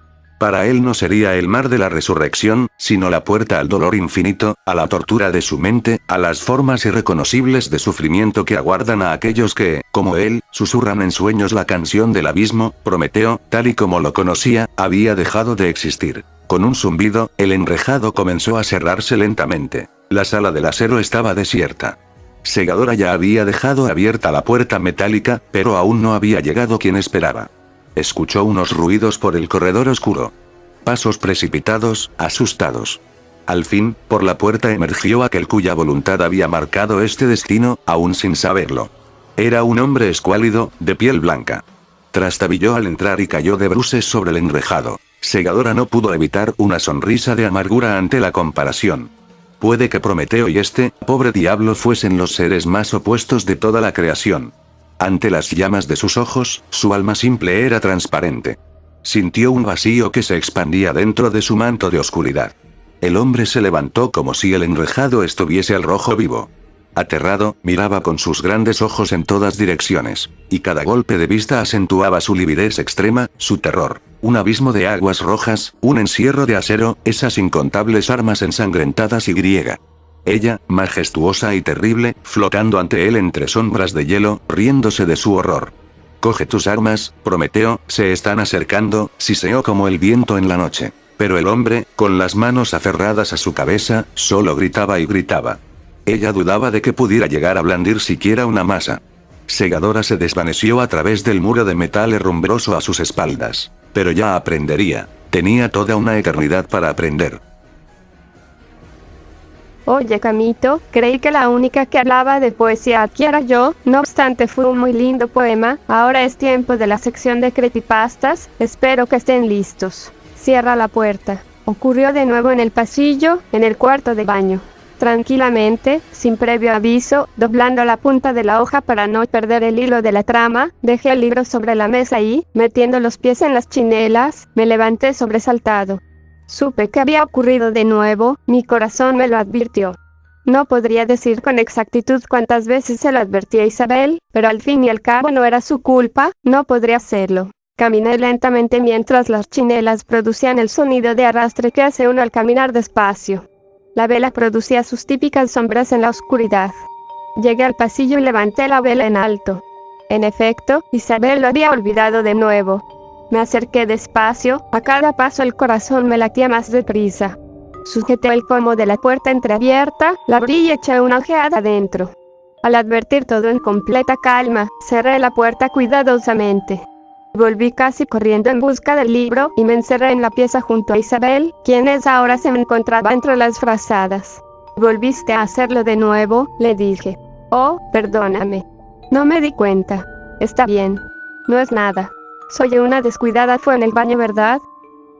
B: Para él no sería el mar de la resurrección, sino la puerta al dolor infinito, a la tortura de su mente, a las formas irreconocibles de sufrimiento que aguardan a aquellos que, como él, susurran en sueños la canción del abismo. Prometeo, tal y como lo conocía, había dejado de existir. Con un zumbido, el enrejado comenzó a cerrarse lentamente. La sala del acero estaba desierta. Segadora ya había dejado abierta la puerta metálica, pero aún no había llegado quien esperaba. Escuchó unos ruidos por el corredor oscuro. Pasos precipitados, asustados. Al fin, por la puerta emergió aquel cuya voluntad había marcado este destino, aún sin saberlo. Era un hombre escuálido, de piel blanca. Trastabilló al entrar y cayó de bruces sobre el enrejado. Segadora no pudo evitar una sonrisa de amargura ante la comparación. Puede que Prometeo y este pobre diablo fuesen los seres más opuestos de toda la creación. Ante las llamas de sus ojos, su alma simple era transparente. Sintió un vacío que se expandía dentro de su manto de oscuridad. El hombre se levantó como si el enrejado estuviese al rojo vivo. Aterrado, miraba con sus grandes ojos en todas direcciones, y cada golpe de vista acentuaba su lividez extrema, su terror. Un abismo de aguas rojas, un encierro de acero, esas incontables armas ensangrentadas y griega. Ella, majestuosa y terrible, flotando ante él entre sombras de hielo, riéndose de su horror. «Coge tus armas, Prometeo, se están acercando», siseó como el viento en la noche. Pero el hombre, con las manos aferradas a su cabeza, solo gritaba y gritaba. Ella dudaba de que pudiera llegar a blandir siquiera una masa. Segadora se desvaneció a través del muro de metal herrumbroso a sus espaldas. Pero ya aprendería. Tenía toda una eternidad para aprender.
D: Oye, Camito, creí que la única que hablaba de poesía aquí era yo, no obstante fue un muy lindo poema. Ahora es tiempo de la sección de creepypastas, espero que estén listos. Cierra la puerta. Ocurrió de nuevo en el pasillo, en el cuarto de baño. Tranquilamente, sin previo aviso, doblando la punta de la hoja para no perder el hilo de la trama, dejé el libro sobre la mesa y, metiendo los pies en las chinelas, me levanté sobresaltado. Supe que había ocurrido de nuevo, mi corazón me lo advirtió. No podría decir con exactitud cuántas veces se lo advertí a Isabel, pero al fin y al cabo no era su culpa, no podría hacerlo. Caminé lentamente mientras las chinelas producían el sonido de arrastre que hace uno al caminar despacio. La vela producía sus típicas sombras en la oscuridad. Llegué al pasillo y levanté la vela en alto. En efecto, Isabel lo había olvidado de nuevo. Me acerqué despacio, a cada paso el corazón me latía más deprisa. Sujeté el pomo de la puerta entreabierta, la abrí y eché una ojeada adentro. Al advertir todo en completa calma, cerré la puerta cuidadosamente. Volví casi corriendo en busca del libro y me encerré en la pieza junto a Isabel, quien ahora se me encontraba entre las frazadas. «¿Volviste a hacerlo de nuevo?», le dije. «Oh, perdóname. No me di cuenta. Está bien. No es nada. Soy una descuidada. Fue en el baño, ¿verdad?»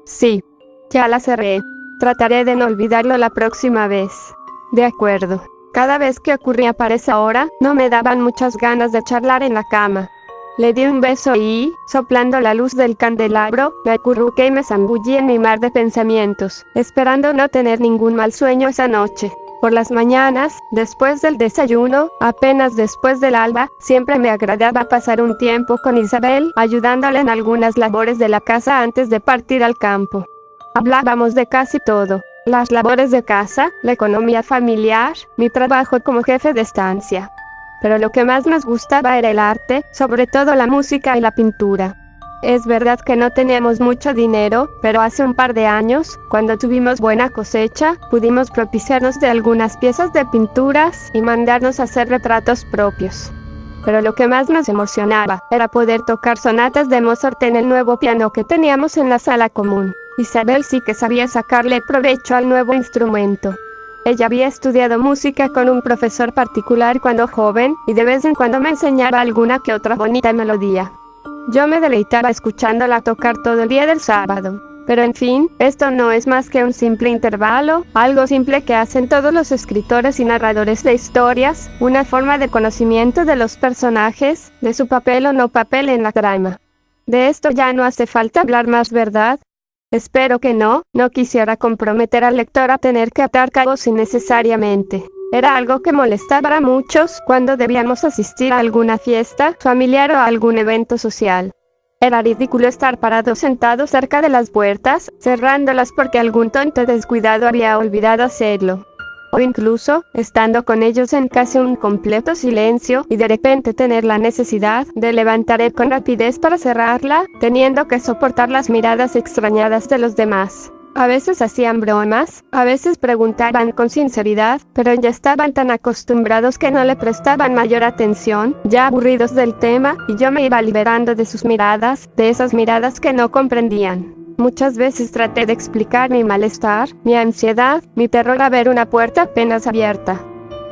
D: «Sí. Ya la cerré. Trataré de no olvidarlo la próxima vez». «De acuerdo». Cada vez que ocurría para esa hora, no me daban muchas ganas de charlar en la cama. Le di un beso y, soplando la luz del candelabro, me acurruqué y me zambullí en mi mar de pensamientos, esperando no tener ningún mal sueño esa noche. Por las mañanas, después del desayuno, apenas después del alba, siempre me agradaba pasar un tiempo con Isabel, ayudándole en algunas labores de la casa antes de partir al campo. Hablábamos de casi todo: las labores de casa, la economía familiar, mi trabajo como jefe de estancia. Pero lo que más nos gustaba era el arte, sobre todo la música y la pintura. Es verdad que no teníamos mucho dinero, pero hace un par de años, cuando tuvimos buena cosecha, pudimos propiciarnos de algunas piezas de pinturas y mandarnos a hacer retratos propios. Pero lo que más nos emocionaba era poder tocar sonatas de Mozart en el nuevo piano que teníamos en la sala común. Isabel sí que sabía sacarle provecho al nuevo instrumento. Ella había estudiado música con un profesor particular cuando joven, y de vez en cuando me enseñaba alguna que otra bonita melodía. Yo me deleitaba escuchándola tocar todo el día del sábado. Pero en fin, esto no es más que un simple intervalo, algo simple que hacen todos los escritores y narradores de historias, una forma de conocimiento de los personajes, de su papel o no papel en la trama. De esto ya no hace falta hablar más, ¿verdad? Espero que no quisiera comprometer al lector a tener que atar cabos innecesariamente. Era algo que molestaba a muchos cuando debíamos asistir a alguna fiesta familiar o a algún evento social. Era ridículo estar parados sentados cerca de las puertas, cerrándolas porque algún tonto descuidado había olvidado hacerlo. O incluso, estando con ellos en casi un completo silencio, y de repente tener la necesidad de levantar con rapidez para cerrarla, teniendo que soportar las miradas extrañadas de los demás. A veces hacían bromas, a veces preguntaban con sinceridad, pero ya estaban tan acostumbrados que no le prestaban mayor atención, ya aburridos del tema, y yo me iba liberando de sus miradas, de esas miradas que no comprendían. Muchas veces traté de explicar mi malestar, mi ansiedad, mi terror a ver una puerta apenas abierta.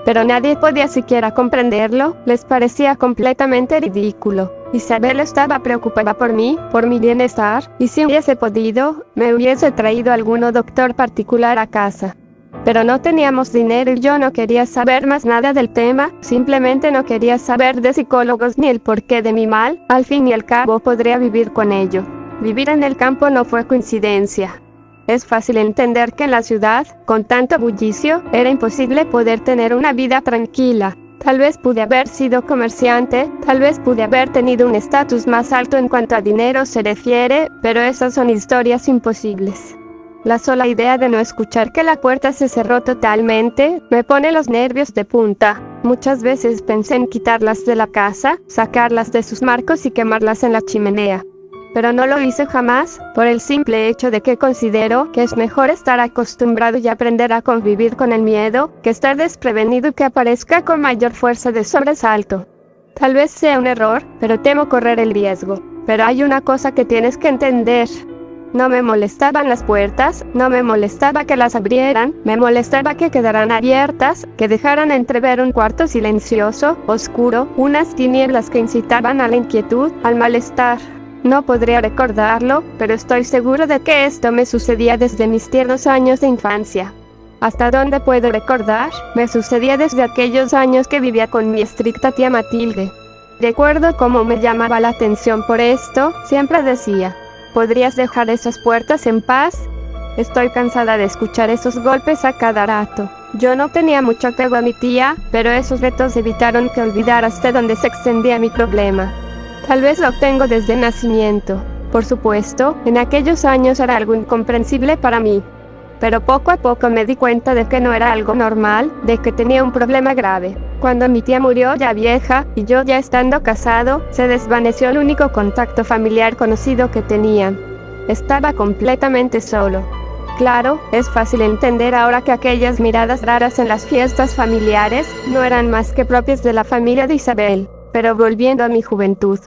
D: Pero nadie podía siquiera comprenderlo, les parecía completamente ridículo. Isabel estaba preocupada por mí, por mi bienestar, y si hubiese podido, me hubiese traído alguno doctor particular a casa. Pero no teníamos dinero y yo no quería saber más nada del tema, simplemente no quería saber de psicólogos ni el porqué de mi mal, al fin y al cabo podría vivir con ello. Vivir en el campo no fue coincidencia. Es fácil entender que en la ciudad, con tanto bullicio, era imposible poder tener una vida tranquila. Tal vez pude haber sido comerciante, tal vez pude haber tenido un estatus más alto en cuanto a dinero se refiere, pero esas son historias imposibles. La sola idea de no escuchar que la puerta se cerró totalmente, me pone los nervios de punta. Muchas veces pensé en quitarlas de la casa, sacarlas de sus marcos y quemarlas en la chimenea. Pero no lo hice jamás, por el simple hecho de que considero que es mejor estar acostumbrado y aprender a convivir con el miedo, que estar desprevenido y que aparezca con mayor fuerza de sobresalto. Tal vez sea un error, pero temo correr el riesgo. Pero hay una cosa que tienes que entender. No me molestaban las puertas, no me molestaba que las abrieran, me molestaba que quedaran abiertas, que dejaran entrever un cuarto silencioso, oscuro, unas tinieblas que incitaban a la inquietud, al malestar. No podría recordarlo, pero estoy seguro de que esto me sucedía desde mis tiernos años de infancia. ¿Hasta dónde puedo recordar? Me sucedía desde aquellos años que vivía con mi estricta tía Matilde. Recuerdo cómo me llamaba la atención por esto, siempre decía, ¿podrías dejar esas puertas en paz? Estoy cansada de escuchar esos golpes a cada rato. Yo no tenía mucho apego a mi tía, pero esos retos evitaron que olvidara hasta dónde se extendía mi problema. Tal vez lo tengo desde nacimiento. Por supuesto, en aquellos años era algo incomprensible para mí. Pero poco a poco me di cuenta de que no era algo normal, de que tenía un problema grave. Cuando mi tía murió ya vieja, y yo ya estando casado, se desvaneció el único contacto familiar conocido que tenía. Estaba completamente solo. Claro, es fácil entender ahora que aquellas miradas raras en las fiestas familiares no eran más que propias de la familia de Isabel. Pero volviendo a mi juventud.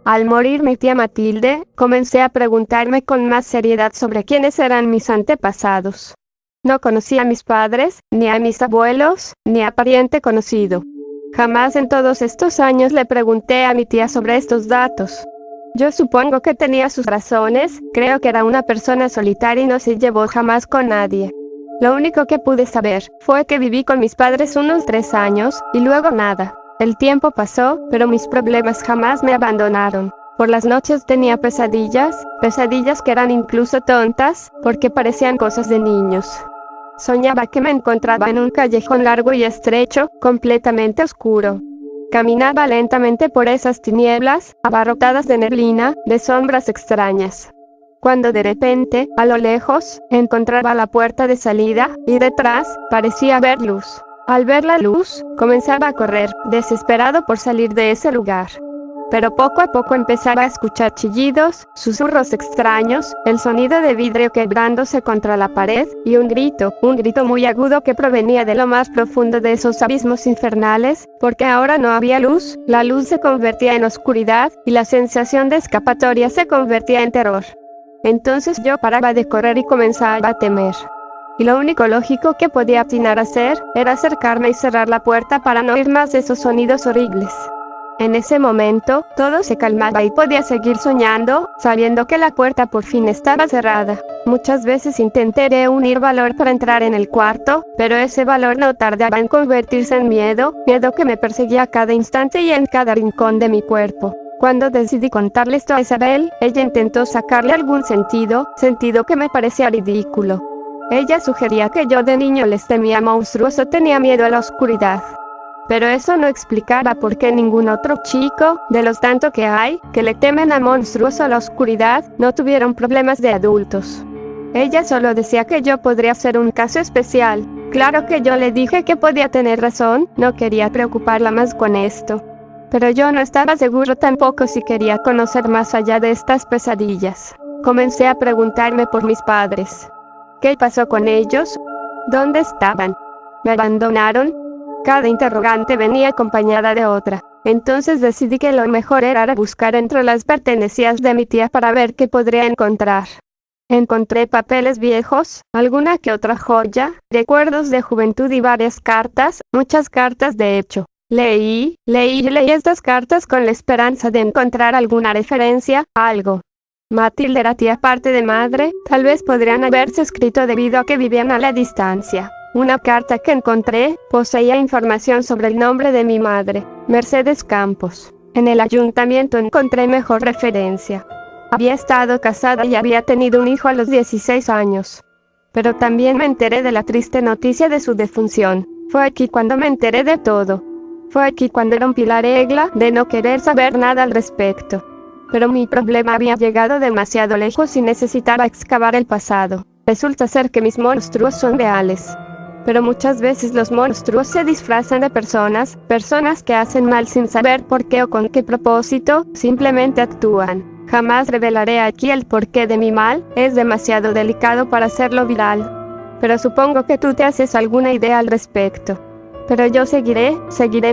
D: Al morir mi tía Matilde, comencé a preguntarme con más seriedad sobre quiénes eran mis antepasados. No conocía a mis padres, ni a mis abuelos, ni a pariente conocido. Jamás en todos estos años le pregunté a mi tía sobre estos datos. Yo supongo que tenía sus razones, creo que era una persona solitaria y no se llevó jamás con nadie. Lo único que pude saber fue que viví con mis padres unos 3 años, y luego nada. El tiempo pasó, pero mis problemas jamás me abandonaron. Por las noches tenía pesadillas que eran incluso tontas, porque parecían cosas de niños. Soñaba que me encontraba en un callejón largo y estrecho, completamente oscuro. Caminaba lentamente por esas tinieblas, abarrotadas de neblina, de sombras extrañas. Cuando de repente, a lo lejos, encontraba la puerta de salida, y detrás, parecía ver luz. Al ver la luz, comenzaba a correr, desesperado por salir de ese lugar. Pero poco a poco empezaba a escuchar chillidos, susurros extraños, el sonido de vidrio quebrándose contra la pared, y un grito muy agudo que provenía de lo más profundo de esos abismos infernales, porque ahora no había luz, la luz se convertía en oscuridad, y la sensación de escapatoria se convertía en terror. Entonces yo paraba de correr y comenzaba a temer. Y lo único lógico que podía atinar a hacer, era acercarme y cerrar la puerta para no oír más de esos sonidos horribles. En ese momento, todo se calmaba y podía seguir soñando, sabiendo que la puerta por fin estaba cerrada. Muchas veces intenté reunir valor para entrar en el cuarto, pero ese valor no tardaba en convertirse en miedo que me perseguía a cada instante y en cada rincón de mi cuerpo. Cuando decidí contarle esto a Isabel, ella intentó sacarle algún sentido que me parecía ridículo. Ella sugería que yo de niño les temía monstruoso, tenía miedo a la oscuridad. Pero eso no explicaba por qué ningún otro chico, de los tanto que hay, que le temen a monstruoso a la oscuridad, no tuvieron problemas de adultos. Ella solo decía que yo podría ser un caso especial. Claro que yo le dije que podía tener razón, no quería preocuparla más con esto. Pero yo no estaba seguro tampoco si quería conocer más allá de estas pesadillas. Comencé a preguntarme por mis padres. ¿Qué pasó con ellos? ¿Dónde estaban? ¿Me abandonaron? Cada interrogante venía acompañada de otra. Entonces decidí que lo mejor era buscar entre las pertenencias de mi tía para ver qué podría encontrar. Encontré papeles viejos, alguna que otra joya, recuerdos de juventud y varias cartas, muchas cartas de hecho. Leí estas cartas con la esperanza de encontrar alguna referencia, algo. Matilde era tía parte de madre, tal vez podrían haberse escrito debido a que vivían a la distancia. Una carta que encontré poseía información sobre el nombre de mi madre, Mercedes Campos. En el ayuntamiento encontré mejor referencia. Había estado casada y había tenido un hijo a los 16 años. Pero también me enteré de la triste noticia de su defunción. Fue aquí cuando me enteré de todo. Fue aquí cuando rompí la regla de no querer saber nada al respecto. Pero mi problema había llegado demasiado lejos y necesitaba excavar el pasado. Resulta ser que mis monstruos son reales. Pero muchas veces los monstruos se disfrazan de personas que hacen mal sin saber por qué o con qué propósito, simplemente actúan. Jamás revelaré aquí el porqué de mi mal, es demasiado delicado para hacerlo viral. Pero supongo que tú te haces alguna idea al respecto. Pero yo seguiré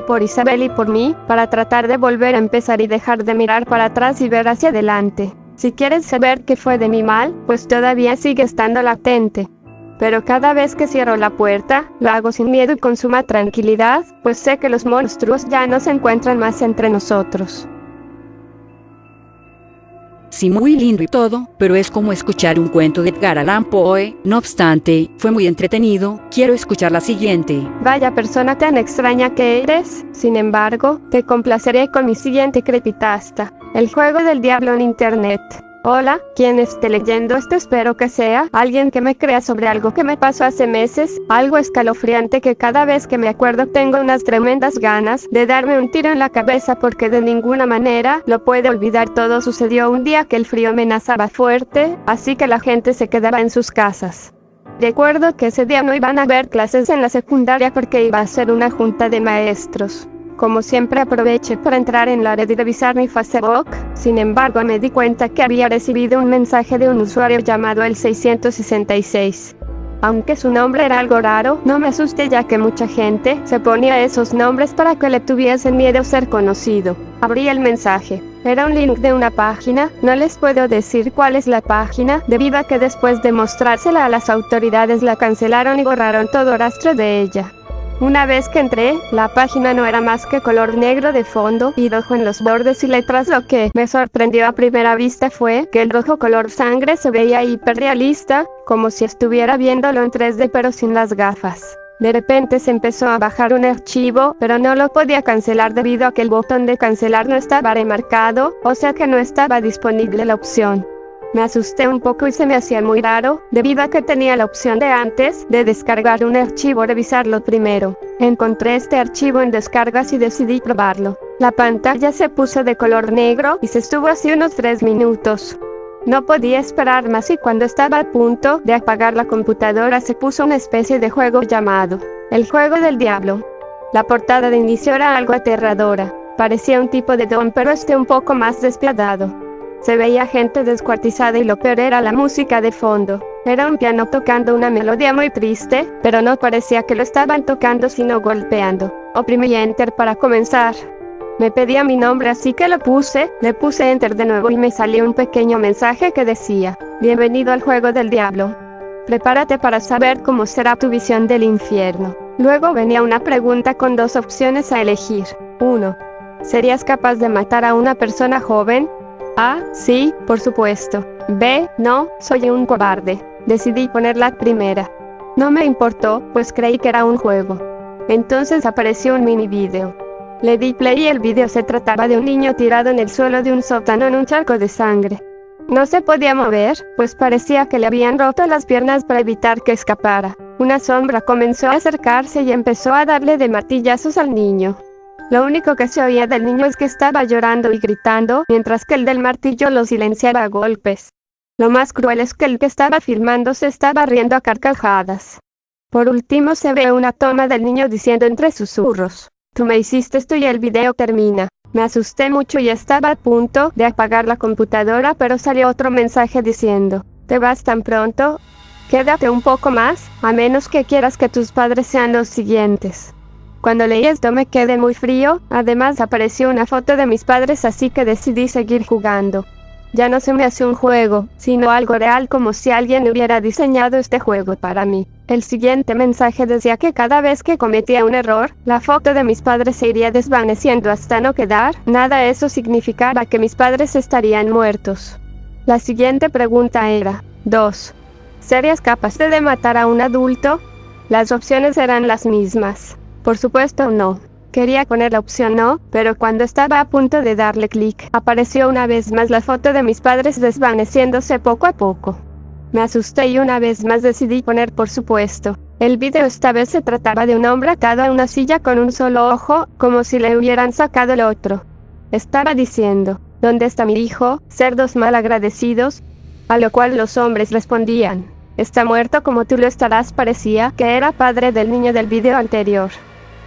D: por Isabel y por mí, para tratar de volver a empezar y dejar de mirar para atrás y ver hacia adelante. Si quieres saber qué fue de mi mal, pues todavía sigue estando latente. Pero cada vez que cierro la puerta, lo hago sin miedo y con suma tranquilidad, pues sé que los monstruos ya no se encuentran más entre nosotros.
C: Sí, muy lindo y todo, pero es como escuchar un cuento de Edgar Allan Poe. No obstante, fue muy entretenido. Quiero escuchar la siguiente.
D: Vaya persona tan extraña que eres. Sin embargo, te complaceré con mi siguiente creepypasta. El juego del diablo en internet. Hola, quien esté leyendo esto espero que sea alguien que me crea sobre algo que me pasó hace meses, algo escalofriante que cada vez que me acuerdo tengo unas tremendas ganas de darme un tiro en la cabeza porque de ninguna manera lo puedo olvidar. Todo sucedió un día que el frío amenazaba fuerte, así que la gente se quedaba en sus casas. Recuerdo que ese día no iban a haber clases en la secundaria porque iba a ser una junta de maestros. Como siempre aproveché para entrar en la red y revisar mi Facebook, sin embargo me di cuenta que había recibido un mensaje de un usuario llamado el 666. Aunque su nombre era algo raro, no me asusté ya que mucha gente se ponía esos nombres para que le tuviesen miedo a ser conocido. Abrí el mensaje. Era un link de una página, no les puedo decir cuál es la página, debido a que después de mostrársela a las autoridades la cancelaron y borraron todo rastro de ella. Una vez que entré, la página no era más que color negro de fondo y rojo en los bordes y letras. Lo que me sorprendió a primera vista fue que el rojo color sangre se veía hiperrealista, como si estuviera viéndolo en 3D pero sin las gafas. De repente se empezó a bajar un archivo, pero no lo podía cancelar debido a que el botón de cancelar no estaba remarcado, o sea que no estaba disponible la opción. Me asusté un poco y se me hacía muy raro, debido a que tenía la opción de antes de descargar un archivo revisarlo primero. Encontré este archivo en descargas y decidí probarlo. La pantalla se puso de color negro y se estuvo así unos 3 minutos. No podía esperar más y cuando estaba a punto de apagar la computadora se puso una especie de juego llamado El Juego del Diablo. La portada de inicio era algo aterradora. Parecía un tipo de don pero un poco más despiadado. Se veía gente descuartizada y lo peor era la música de fondo. Era un piano tocando una melodía muy triste, pero no parecía que lo estaban tocando sino golpeando. Oprimí Enter para comenzar. Me pedía mi nombre así que le puse Enter de nuevo y me salió un pequeño mensaje que decía: Bienvenido al juego del diablo. Prepárate para saber cómo será tu visión del infierno. Luego venía una pregunta con 2 opciones a elegir. 1. ¿Serías capaz de matar a una persona joven? A. Sí, por supuesto. B. No, soy un cobarde. Decidí poner la primera. No me importó, pues creí que era un juego. Entonces apareció un mini video. Le di play y el video se trataba de un niño tirado en el suelo de un sótano en un charco de sangre. No se podía mover, pues parecía que le habían roto las piernas para evitar que escapara. Una sombra comenzó a acercarse y empezó a darle de martillazos al niño. Lo único que se oía del niño es que estaba llorando y gritando, mientras que el del martillo lo silenciaba a golpes. Lo más cruel es que el que estaba filmando se estaba riendo a carcajadas. Por último se ve una toma del niño diciendo entre susurros: Tú me hiciste esto y el video termina. Me asusté mucho y estaba a punto de apagar la computadora pero salió otro mensaje diciendo: ¿Te vas tan pronto? Quédate un poco más, a menos que quieras que tus padres sean los siguientes. Cuando leí esto me quedé muy frío, además apareció una foto de mis padres, así que decidí seguir jugando. Ya no se me hace un juego, sino algo real, como si alguien hubiera diseñado este juego para mí. El siguiente mensaje decía que cada vez que cometía un error, la foto de mis padres se iría desvaneciendo hasta no quedar nada. Eso significaba que mis padres estarían muertos. La siguiente pregunta era: 2. ¿Serías capaz de matar a un adulto? Las opciones eran las mismas. Por supuesto no. Quería poner la opción no, pero cuando estaba a punto de darle clic, apareció una vez más la foto de mis padres desvaneciéndose poco a poco. Me asusté y una vez más decidí poner por supuesto. El video esta vez se trataba de un hombre atado a una silla con un solo ojo, como si le hubieran sacado el otro. Estaba diciendo: ¿dónde está mi hijo, cerdos malagradecidos? A lo cual los hombres respondían: está muerto como tú lo estarás. Parecía que era padre del niño del video anterior.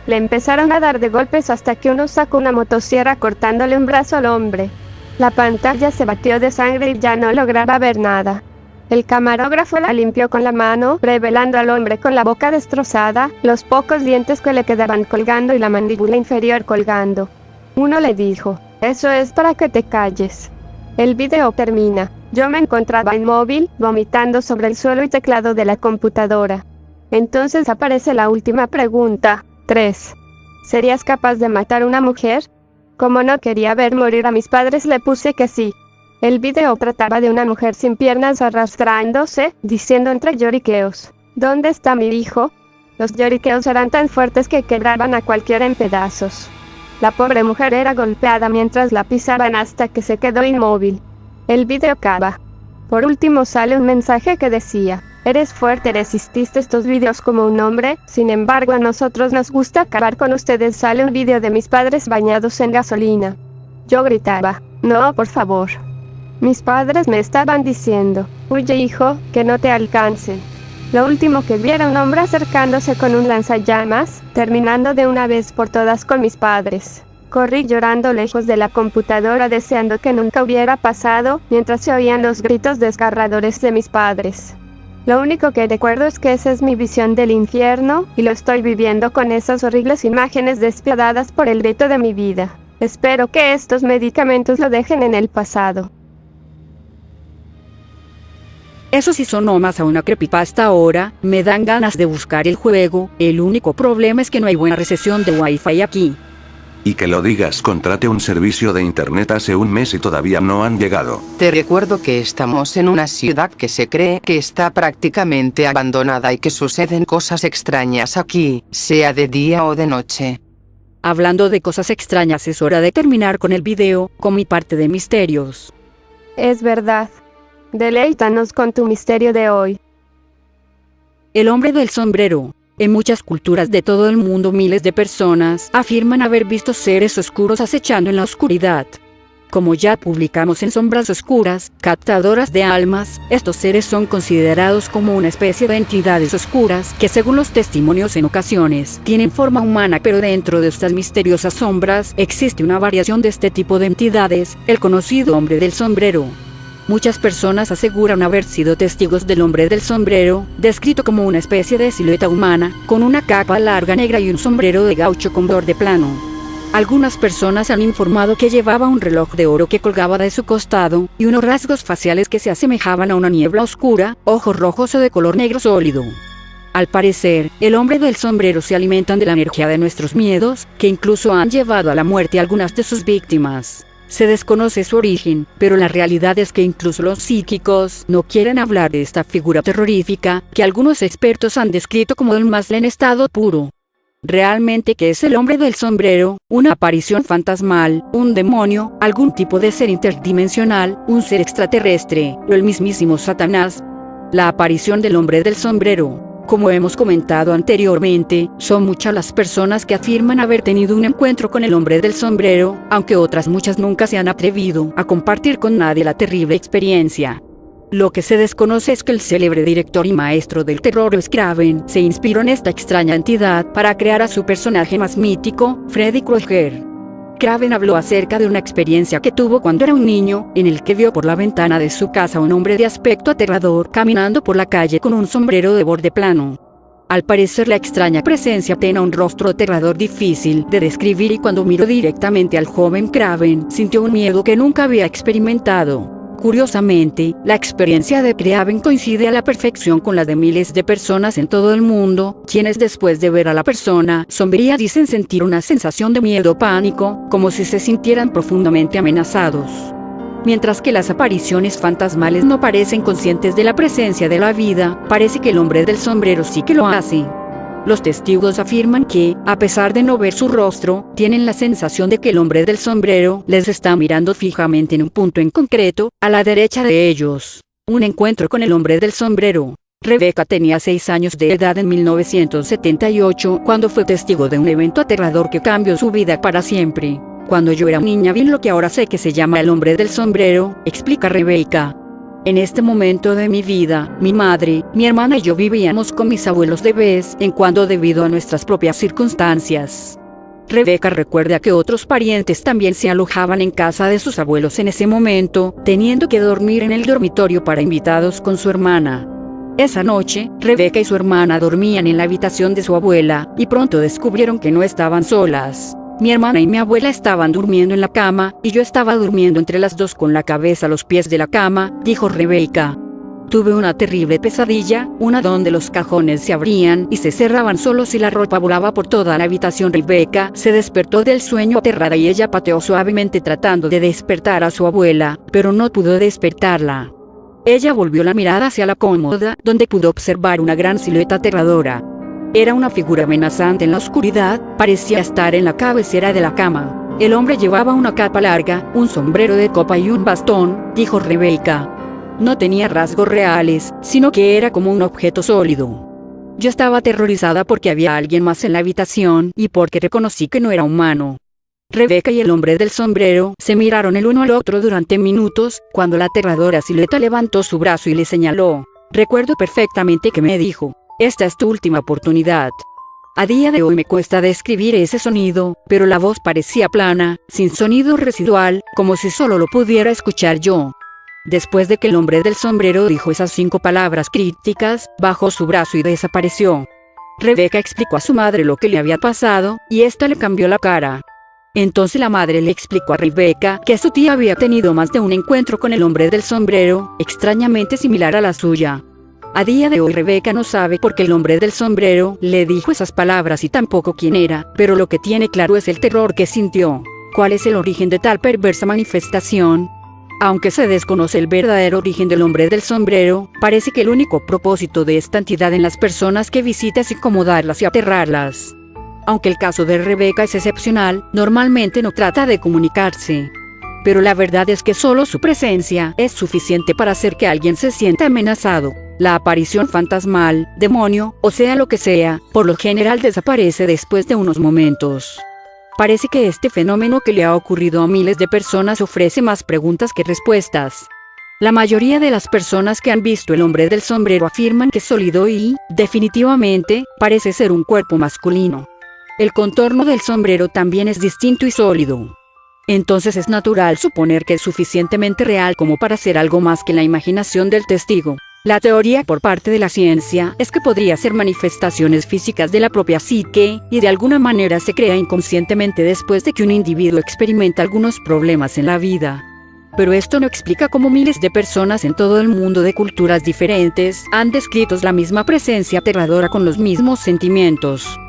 D: Le empezaron a dar de golpes hasta que uno sacó una motosierra cortándole un brazo al hombre. La pantalla se batió de sangre y ya no lograba ver nada. El camarógrafo la limpió con la mano, revelando al hombre con la boca destrozada, los pocos dientes que le quedaban colgando y la mandíbula inferior colgando. Uno le dijo: eso es para que te calles. El video termina. Yo me encontraba inmóvil, vomitando sobre el suelo y teclado de la computadora. Entonces aparece la última pregunta. 3. ¿Serías capaz de matar a una mujer? Como no quería ver morir a mis padres, le puse que sí. El video trataba de una mujer sin piernas arrastrándose, diciendo entre lloriqueos: ¿dónde está mi hijo? Los lloriqueos eran tan fuertes que quebraban a cualquiera en pedazos. La pobre mujer era golpeada mientras la pisaban hasta que se quedó inmóvil. El video acaba. Por último sale un mensaje que decía: eres fuerte, resististe estos videos como un hombre, sin embargo a nosotros nos gusta acabar con ustedes. Sale un video de mis padres bañados en gasolina. Yo gritaba: no, por favor. Mis padres me estaban diciendo: huye hijo, que no te alcancen. Lo último que vi era un hombre acercándose con un lanzallamas, terminando de una vez por todas con mis padres. Corrí llorando lejos de la computadora, deseando que nunca hubiera pasado, mientras se oían los gritos desgarradores de mis padres. Lo único que recuerdo es que esa es mi visión del infierno, y lo estoy viviendo con esas horribles imágenes despiadadas por el resto de mi vida. Espero que estos medicamentos lo dejen en el pasado.
C: Eso sí sonó más a una creepypasta ahora, me dan ganas de buscar el juego. El único problema es que no hay buena recepción de Wi-Fi aquí.
B: Y que lo digas, contrate un servicio de internet hace un mes y todavía no han llegado.
A: Te recuerdo que estamos en una ciudad que se cree que está prácticamente abandonada y que suceden cosas extrañas aquí, sea de día o de noche.
C: Hablando de cosas extrañas, es hora de terminar con el video, con mi parte de misterios.
D: Es verdad. Deleítanos con tu misterio de hoy.
C: El hombre del sombrero. En muchas culturas de todo el mundo, miles de personas afirman haber visto seres oscuros acechando en la oscuridad. Como ya publicamos en Sombras Oscuras, captadoras de almas, estos seres son considerados como una especie de entidades oscuras que, según los testimonios, en ocasiones tienen forma humana, pero dentro de estas misteriosas sombras existe una variación de este tipo de entidades, el conocido hombre del sombrero. Muchas personas aseguran haber sido testigos del hombre del sombrero, descrito como una especie de silueta humana, con una capa larga negra y un sombrero de gaucho con borde plano. Algunas personas han informado que llevaba un reloj de oro que colgaba de su costado, y unos rasgos faciales que se asemejaban a una niebla oscura, ojos rojos o de color negro sólido. Al parecer, el hombre del sombrero se alimentan de la energía de nuestros miedos, que incluso han llevado a la muerte a algunas de sus víctimas. Se desconoce su origen, pero la realidad es que incluso los psíquicos no quieren hablar de esta figura terrorífica, que algunos expertos han descrito como el Masle en estado puro. ¿Realmente qué es el hombre del sombrero? ¿Una aparición fantasmal, un demonio, algún tipo de ser interdimensional, un ser extraterrestre, o el mismísimo Satanás? La aparición del hombre del sombrero. Como hemos comentado anteriormente, son muchas las personas que afirman haber tenido un encuentro con el hombre del sombrero, aunque otras muchas nunca se han atrevido a compartir con nadie la terrible experiencia. Lo que se desconoce es que el célebre director y maestro del terror Wes Craven se inspiró en esta extraña entidad para crear a su personaje más mítico, Freddy Krueger. Kraven habló acerca de una experiencia que tuvo cuando era un niño, en el que vio por la ventana de su casa a un hombre de aspecto aterrador caminando por la calle con un sombrero de borde plano. Al parecer la extraña presencia tenía un rostro aterrador difícil de describir, y cuando miró directamente al joven Kraven, sintió un miedo que nunca había experimentado. Curiosamente, la experiencia de Kraven coincide a la perfección con la de miles de personas en todo el mundo, quienes después de ver a la persona sombría dicen sentir una sensación de miedo o pánico, como si se sintieran profundamente amenazados. Mientras que las apariciones fantasmales no parecen conscientes de la presencia de la vida, parece que el hombre del sombrero sí que lo hace. Los testigos afirman que, a pesar de no ver su rostro, tienen la sensación de que el hombre del sombrero les está mirando fijamente en un punto en concreto, a la derecha de ellos. Un encuentro con el hombre del sombrero. Rebecca tenía 6 años de edad en 1978 cuando fue testigo de un evento aterrador que cambió su vida para siempre. Cuando yo era niña vi lo que ahora sé que se llama el hombre del sombrero, explica Rebecca. En este momento de mi vida, mi madre, mi hermana y yo vivíamos con mis abuelos de vez en cuando debido a nuestras propias circunstancias. Rebecca recuerda que otros parientes también se alojaban en casa de sus abuelos en ese momento, teniendo que dormir en el dormitorio para invitados con su hermana. Esa noche, Rebecca y su hermana dormían en la habitación de su abuela, y pronto descubrieron que no estaban solas. Mi hermana y mi abuela estaban durmiendo en la cama, y yo estaba durmiendo entre las dos con la cabeza a los pies de la cama, dijo Rebecca. Tuve una terrible pesadilla, una donde los cajones se abrían y se cerraban solos y la ropa volaba por toda la habitación. Rebecca se despertó del sueño aterrada y ella pateó suavemente tratando de despertar a su abuela, pero no pudo despertarla. Ella volvió la mirada hacia la cómoda, donde pudo observar una gran silueta aterradora. Era una figura amenazante en la oscuridad, parecía estar en la cabecera de la cama. El hombre llevaba una capa larga, un sombrero de copa y un bastón, dijo Rebecca. No tenía rasgos reales, sino que era como un objeto sólido. Yo estaba aterrorizada porque había alguien más en la habitación y porque reconocí que no era humano. Rebecca y el hombre del sombrero se miraron el uno al otro durante minutos, cuando la aterradora silueta levantó su brazo y le señaló. Recuerdo perfectamente que me dijo: esta es tu última oportunidad. A día de hoy me cuesta describir ese sonido, pero la voz parecía plana, sin sonido residual, como si solo lo pudiera escuchar yo. Después de que el hombre del sombrero dijo esas 5 palabras crípticas, bajó su brazo y desapareció. Rebecca explicó a su madre lo que le había pasado, y esta le cambió la cara. Entonces la madre le explicó a Rebecca que su tía había tenido más de un encuentro con el hombre del sombrero, extrañamente similar a la suya. A día de hoy Rebecca no sabe por qué el hombre del sombrero le dijo esas palabras y tampoco quién era, pero lo que tiene claro es el terror que sintió. ¿Cuál es el origen de tal perversa manifestación? Aunque se desconoce el verdadero origen del hombre del sombrero, parece que el único propósito de esta entidad en las personas que visita es incomodarlas y aterrarlas. Aunque el caso de Rebecca es excepcional, normalmente no trata de comunicarse. Pero la verdad es que solo su presencia es suficiente para hacer que alguien se sienta amenazado. La aparición fantasmal, demonio, o sea lo que sea, por lo general desaparece después de unos momentos. Parece que este fenómeno que le ha ocurrido a miles de personas ofrece más preguntas que respuestas. La mayoría de las personas que han visto el hombre del sombrero afirman que es sólido y, definitivamente, parece ser un cuerpo masculino. El contorno del sombrero también es distinto y sólido. Entonces es natural suponer que es suficientemente real como para ser algo más que la imaginación del testigo. La teoría por parte de la ciencia es que podría ser manifestaciones físicas de la propia psique, y de alguna manera se crea inconscientemente después de que un individuo experimenta algunos problemas en la vida. Pero esto no explica cómo miles de personas en todo el mundo de culturas diferentes han descrito la misma presencia aterradora con los mismos sentimientos.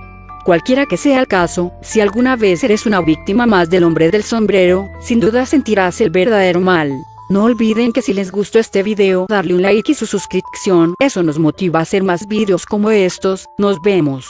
C: Cualquiera que sea el caso, si alguna vez eres una víctima más del hombre del sombrero, sin duda sentirás el verdadero mal. No olviden que si les gustó este video, darle un like y su suscripción, eso nos motiva a hacer más videos como estos. Nos vemos.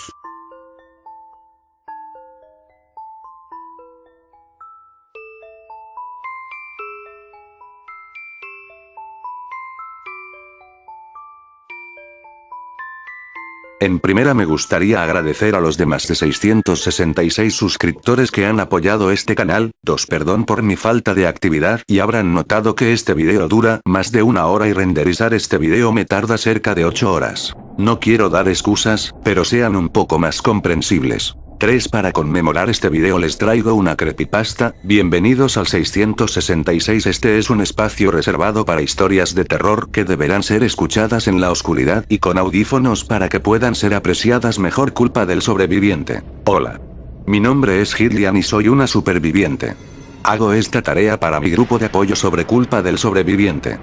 B: En primera me gustaría agradecer a los demás de 666 suscriptores que han apoyado este canal. Perdón por mi falta de actividad, y habrán notado que este video dura más de 1 hora y renderizar este video me tarda cerca de 8 horas. No quiero dar excusas, pero sean un poco más comprensibles. 3. Para conmemorar este video les traigo una creepypasta. Bienvenidos al 666. Este es un espacio reservado para historias de terror que deberán ser escuchadas en la oscuridad y con audífonos para que puedan ser apreciadas mejor. Culpa del sobreviviente. Hola. Mi nombre es Gillian y soy una superviviente. Hago esta tarea para mi grupo de apoyo sobre culpa del sobreviviente.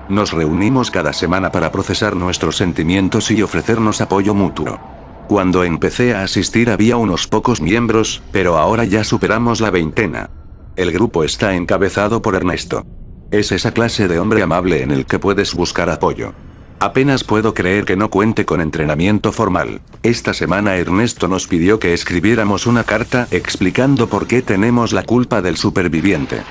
B: Nos reunimos cada semana para procesar nuestros sentimientos y ofrecernos apoyo mutuo. Cuando empecé a asistir había unos pocos miembros, pero ahora ya superamos la veintena. El grupo está encabezado por Ernesto. Es esa clase de hombre amable en el que puedes buscar apoyo. Apenas puedo creer que no cuente con entrenamiento formal. Esta semana Ernesto nos pidió que escribiéramos una carta explicando por qué tenemos la culpa del superviviente.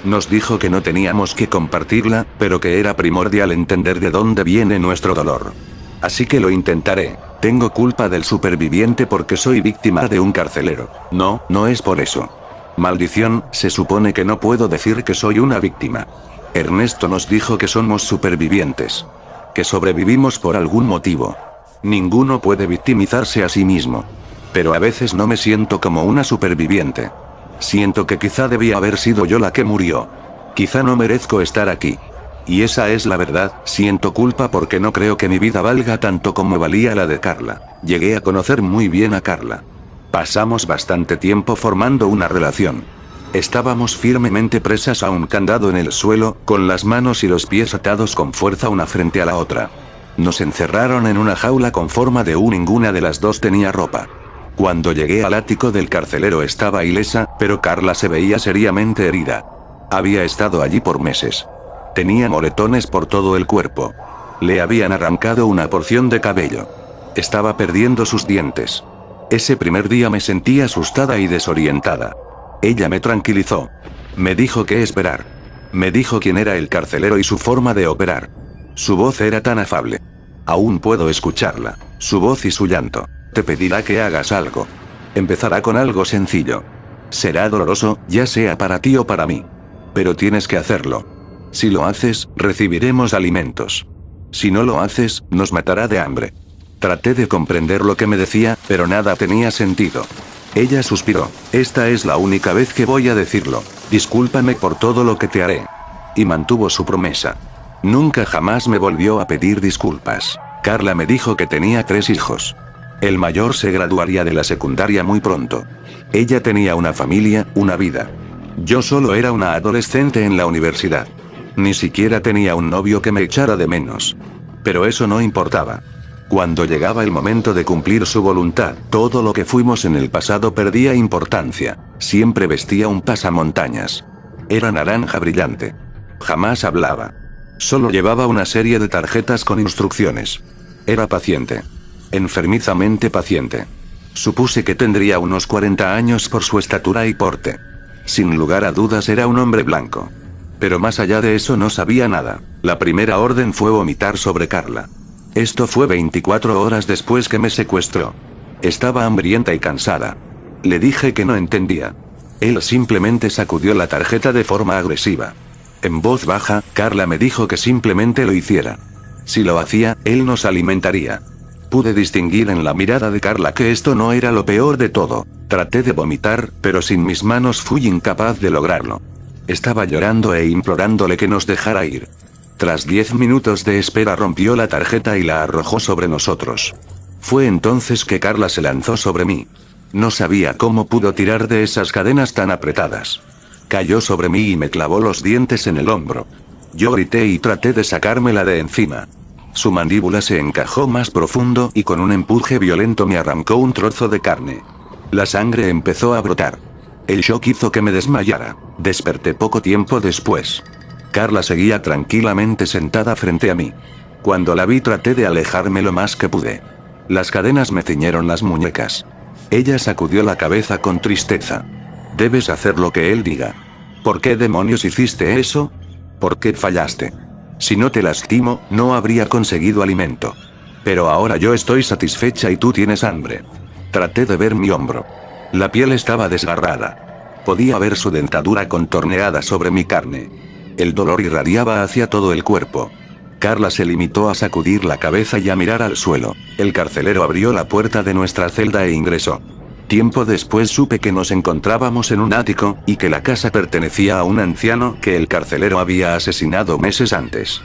B: Nos dijo que no teníamos que compartirla, pero que era primordial entender de dónde viene nuestro dolor. Así que lo intentaré. Tengo culpa del superviviente porque soy víctima de un carcelero. No, no es por eso. Maldición, se supone que no puedo decir que soy una víctima. Ernesto nos dijo que somos supervivientes. Que sobrevivimos por algún motivo. Ninguno puede victimizarse a sí mismo. Pero a veces no me siento como una superviviente. Siento que quizá debía haber sido yo la que murió. Quizá no merezco estar aquí. Y esa es la verdad, siento culpa porque no creo que mi vida valga tanto como valía la de Carla. Llegué a conocer muy bien a Carla. Pasamos bastante tiempo formando una relación. Estábamos firmemente presas a un candado en el suelo, con las manos y los pies atados con fuerza una frente a la otra. Nos encerraron en una jaula con forma de U. Ninguna de las dos tenía ropa. Cuando llegué al ático del carcelero estaba ilesa, pero Carla se veía seriamente herida. Había estado allí por meses. Tenía moretones por todo el cuerpo. Le habían arrancado una porción de cabello. Estaba perdiendo sus dientes. Ese primer día me sentí asustada y desorientada. Ella me tranquilizó. Me dijo qué esperar. Me dijo quién era el carcelero y su forma de operar. Su voz era tan afable. Aún puedo escucharla, su voz y su llanto. Te pedirá que hagas algo. Empezará con algo sencillo. Será doloroso, ya sea para ti o para mí. Pero tienes que hacerlo. Si lo haces, recibiremos alimentos. Si no lo haces, nos matará de hambre. Traté de comprender lo que me decía, pero nada tenía sentido. Ella suspiró. Esta es la única vez que voy a decirlo. Discúlpame por todo lo que te haré. Y mantuvo su promesa. Nunca jamás me volvió a pedir disculpas. Carla me dijo que tenía 3 hijos. El mayor se graduaría de la secundaria muy pronto. Ella tenía una familia, una vida. Yo solo era una adolescente en la universidad. Ni siquiera tenía un novio que me echara de menos. Pero eso no importaba. Cuando llegaba el momento de cumplir su voluntad, todo lo que fuimos en el pasado perdía importancia. Siempre vestía un pasamontañas. Era naranja brillante. Jamás hablaba. Solo llevaba una serie de tarjetas con instrucciones. Era paciente. Enfermizamente paciente. Supuse que tendría unos 40 años por su estatura y porte. Sin lugar a dudas era un hombre blanco. Pero más allá de eso no sabía nada. La primera orden fue vomitar sobre Carla. Esto fue 24 horas después que me secuestró. Estaba hambrienta y cansada. Le dije que no entendía. Él simplemente sacudió la tarjeta de forma agresiva. En voz baja, Carla me dijo que simplemente lo hiciera. Si lo hacía, él nos alimentaría. Pude distinguir en la mirada de Carla que esto no era lo peor de todo. Traté de vomitar, pero sin mis manos fui incapaz de lograrlo. Estaba llorando e implorándole que nos dejara ir. Tras 10 minutos de espera rompió la tarjeta y la arrojó sobre nosotros. Fue entonces que Carla se lanzó sobre mí. No sabía cómo pudo tirar de esas cadenas tan apretadas. Cayó sobre mí y me clavó los dientes en el hombro. Yo grité y traté de sacármela de encima. Su mandíbula se encajó más profundo y con un empuje violento me arrancó un trozo de carne. La sangre empezó a brotar. El shock hizo que me desmayara. Desperté poco tiempo después. Carla seguía tranquilamente sentada frente a mí. Cuando la vi traté de alejarme lo más que pude. Las cadenas me ciñeron las muñecas. Ella sacudió la cabeza con tristeza. Debes hacer lo que él diga. ¿Por qué demonios hiciste eso? ¿Por qué fallaste? Si no te lastimo, no habría conseguido alimento. Pero ahora yo estoy satisfecha y tú tienes hambre. Traté de ver mi hombro. La piel estaba desgarrada. Podía ver su dentadura contorneada sobre mi carne. El dolor irradiaba hacia todo el cuerpo. Carla se limitó a sacudir la cabeza y a mirar al suelo. El carcelero abrió la puerta de nuestra celda e ingresó. Tiempo después supe que nos encontrábamos en un ático, y que la casa pertenecía a un anciano que el carcelero había asesinado meses antes.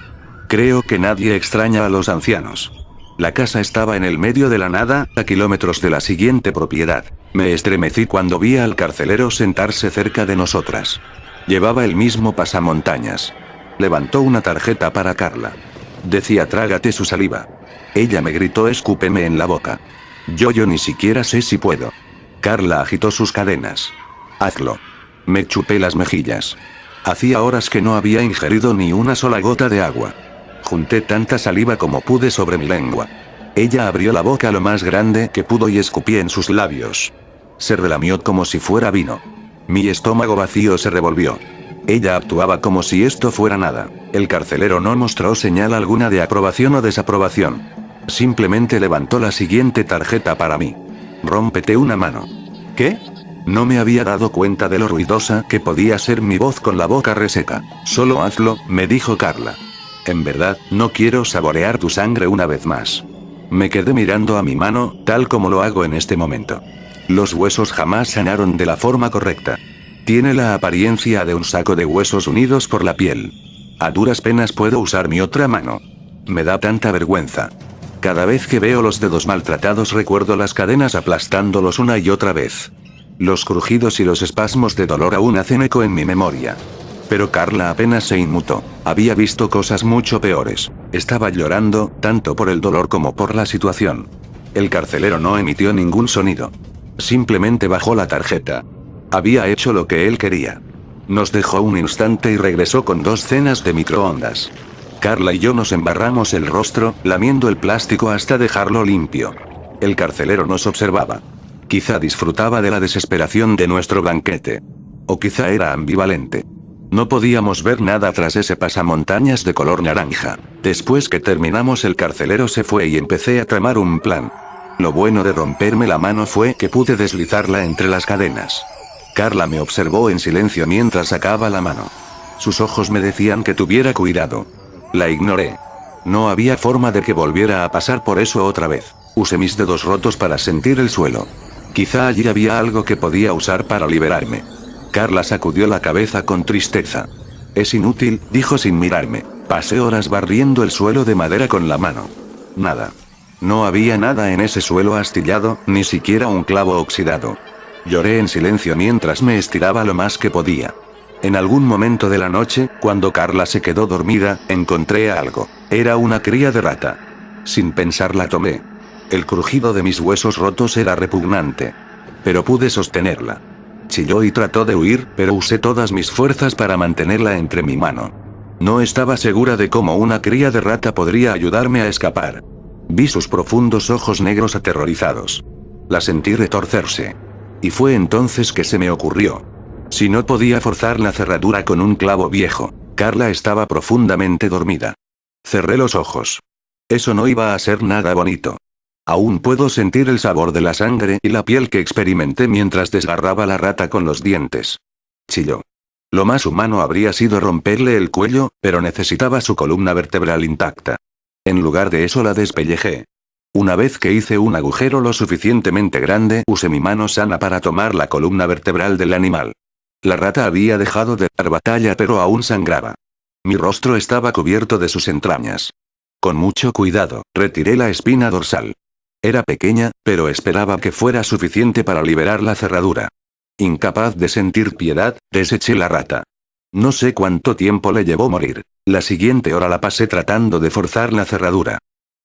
B: Creo que nadie extraña a los ancianos. La casa estaba en el medio de la nada, a kilómetros de la siguiente propiedad. Me estremecí cuando vi al carcelero sentarse cerca de nosotras. Llevaba el mismo pasamontañas. Levantó una tarjeta para Carla. Decía: trágate su saliva. Ella me gritó: escúpeme en la boca. Yo ni siquiera sé si puedo. Carla agitó sus cadenas. Hazlo. Me chupé las mejillas. Hacía horas que no había ingerido ni una sola gota de agua. Junté tanta saliva como pude sobre mi lengua. Ella abrió la boca lo más grande que pudo y escupí en sus labios. Se relamió como si fuera vino. Mi estómago vacío se revolvió. Ella actuaba como si esto fuera nada. El carcelero no mostró señal alguna de aprobación o desaprobación. Simplemente levantó la siguiente tarjeta para mí. Rómpete una mano. ¿Qué? No me había dado cuenta de lo ruidosa que podía ser mi voz con la boca reseca. Solo hazlo, me dijo Carla. En verdad, no quiero saborear tu sangre una vez más. Me quedé mirando a mi mano, tal como lo hago en este momento. Los huesos jamás sanaron de la forma correcta. Tiene la apariencia de un saco de huesos unidos por la piel. A duras penas puedo usar mi otra mano. Me da tanta vergüenza. Cada vez que veo los dedos maltratados recuerdo las cadenas aplastándolos una y otra vez. Los crujidos y los espasmos de dolor aún hacen eco en mi memoria. Pero Carla apenas se inmutó. Había visto cosas mucho peores. Estaba llorando, tanto por el dolor como por la situación. El carcelero no emitió ningún sonido. Simplemente bajó la tarjeta. Había hecho lo que él quería. Nos dejó un instante y regresó con 2 cenas de microondas. Carla y yo nos embarramos el rostro, lamiendo el plástico hasta dejarlo limpio. El carcelero nos observaba. Quizá disfrutaba de la desesperación de nuestro banquete. O quizá era ambivalente. No podíamos ver nada tras ese pasamontañas de color naranja. Después que terminamos, el carcelero se fue y empecé a tramar un plan. Lo bueno de romperme la mano fue que pude deslizarla entre las cadenas. Carla me observó en silencio mientras sacaba la mano. Sus ojos me decían que tuviera cuidado. La ignoré. No había forma de que volviera a pasar por eso otra vez. Usé mis dedos rotos para sentir el suelo. Quizá allí había algo que podía usar para liberarme. Carla sacudió la cabeza con tristeza. Es inútil, dijo sin mirarme. Pasé horas barriendo el suelo de madera con la mano. Nada. No había nada en ese suelo astillado, ni siquiera un clavo oxidado. Lloré en silencio mientras me estiraba lo más que podía. En algún momento de la noche, cuando Carla se quedó dormida, encontré algo. Era una cría de rata. Sin pensar la tomé. El crujido de mis huesos rotos era repugnante. Pero pude sostenerla. Chilló y trató de huir, pero usé todas mis fuerzas para mantenerla entre mi mano. No estaba segura de cómo una cría de rata podría ayudarme a escapar. Vi sus profundos ojos negros aterrorizados. La sentí retorcerse. Y fue entonces que se me ocurrió. Si no podía forzar la cerradura con un clavo viejo, Carla estaba profundamente dormida. Cerré los ojos. Eso no iba a ser nada bonito. Aún puedo sentir el sabor de la sangre y la piel que experimenté mientras desgarraba la rata con los dientes. Chilló. Lo más humano habría sido romperle el cuello, pero necesitaba su columna vertebral intacta. En lugar de eso la despellejé. Una vez que hice un agujero lo suficientemente grande, usé mi mano sana para tomar la columna vertebral del animal. La rata había dejado de dar batalla pero aún sangraba. Mi rostro estaba cubierto de sus entrañas. Con mucho cuidado, retiré la espina dorsal. Era pequeña, pero esperaba que fuera suficiente para liberar la cerradura. Incapaz de sentir piedad, deseché la rata. No sé cuánto tiempo le llevó morir. La siguiente hora la pasé tratando de forzar la cerradura.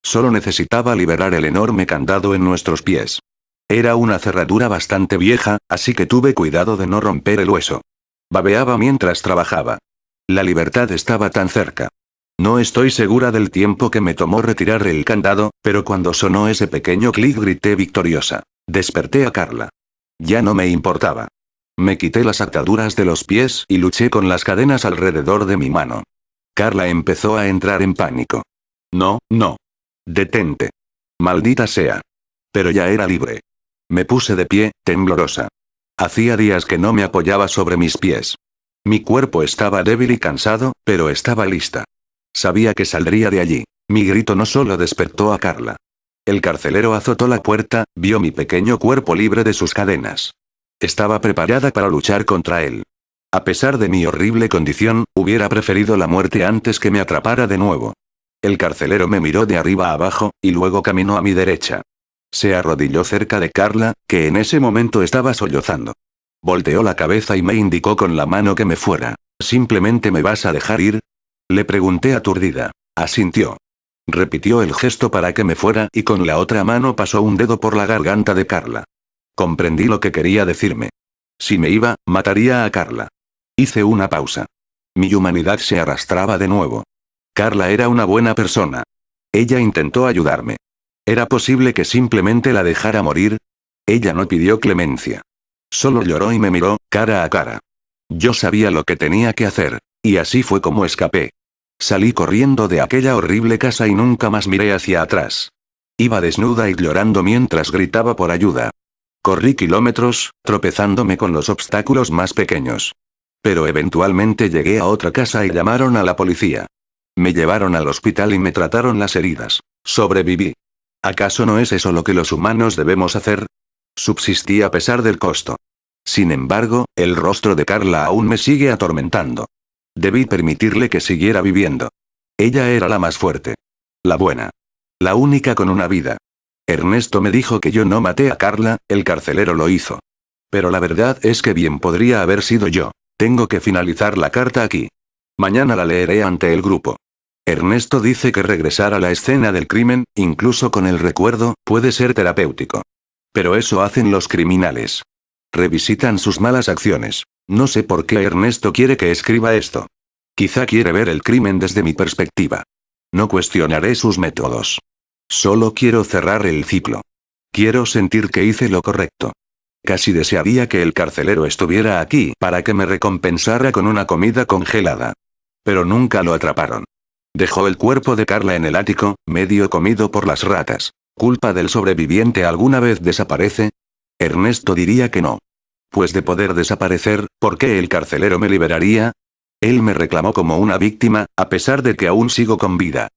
B: Solo necesitaba liberar el enorme candado en nuestros pies. Era una cerradura bastante vieja, así que tuve cuidado de no romper el hueso. Babeaba mientras trabajaba. La libertad estaba tan cerca. No estoy segura del tiempo que me tomó retirar el candado, pero cuando sonó ese pequeño clic grité victoriosa. Desperté a Carla. Ya no me importaba. Me quité las ataduras de los pies y luché con las cadenas alrededor de mi mano. Carla empezó a entrar en pánico. No. Detente. Maldita sea. Pero ya era libre. Me puse de pie, temblorosa. Hacía días que no me apoyaba sobre mis pies. Mi cuerpo estaba débil y cansado, pero estaba lista. Sabía que saldría de allí. Mi grito no solo despertó a Carla. El carcelero azotó la puerta, vio mi pequeño cuerpo libre de sus cadenas. Estaba preparada para luchar contra él. A pesar de mi horrible condición, hubiera preferido la muerte antes que me atrapara de nuevo. El carcelero me miró de arriba a abajo, y luego caminó a mi derecha. Se arrodilló cerca de Carla, que en ese momento estaba sollozando. Volteó la cabeza y me indicó con la mano que me fuera. ¿Simplemente me vas a dejar ir? Le pregunté aturdida. Asintió. Repitió el gesto para que me fuera y con la otra mano pasó un dedo por la garganta de Carla. Comprendí lo que quería decirme. Si me iba, mataría a Carla. Hice una pausa. Mi humanidad se arrastraba de nuevo. Carla era una buena persona. Ella intentó ayudarme. ¿Era posible que simplemente la dejara morir? Ella no pidió clemencia. Solo lloró y me miró, cara a cara. Yo sabía lo que tenía que hacer. Y así fue como escapé. Salí corriendo de aquella horrible casa y nunca más miré hacia atrás. Iba desnuda y llorando mientras gritaba por ayuda. Corrí kilómetros, tropezándome con los obstáculos más pequeños. Pero eventualmente llegué a otra casa y llamaron a la policía. Me llevaron al hospital y me trataron las heridas. Sobreviví. ¿Acaso no es eso lo que los humanos debemos hacer? Subsistí a pesar del costo. Sin embargo, el rostro de Carla aún me sigue atormentando. Debí permitirle que siguiera viviendo. Ella era la más fuerte. La buena. La única con una vida. Ernesto me dijo que yo no maté a Carla, el carcelero lo hizo. Pero la verdad es que bien podría haber sido yo. Tengo que finalizar la carta aquí. Mañana la leeré ante el grupo. Ernesto dice que regresar a la escena del crimen, incluso con el recuerdo, puede ser terapéutico. Pero eso hacen los criminales. Revisitan sus malas acciones. No sé por qué Ernesto quiere que escriba esto. Quizá quiere ver el crimen desde mi perspectiva. No cuestionaré sus métodos. Solo quiero cerrar el ciclo. Quiero sentir que hice lo correcto. Casi desearía que el carcelero estuviera aquí para que me recompensara con una comida congelada. Pero nunca lo atraparon. Dejó el cuerpo de Carla en el ático, medio comido por las ratas. ¿Culpa del sobreviviente alguna vez desaparece? Ernesto diría que no. Pues de poder desaparecer, ¿por qué el carcelero me liberaría? Él me reclamó como una víctima, a pesar de que aún sigo con vida.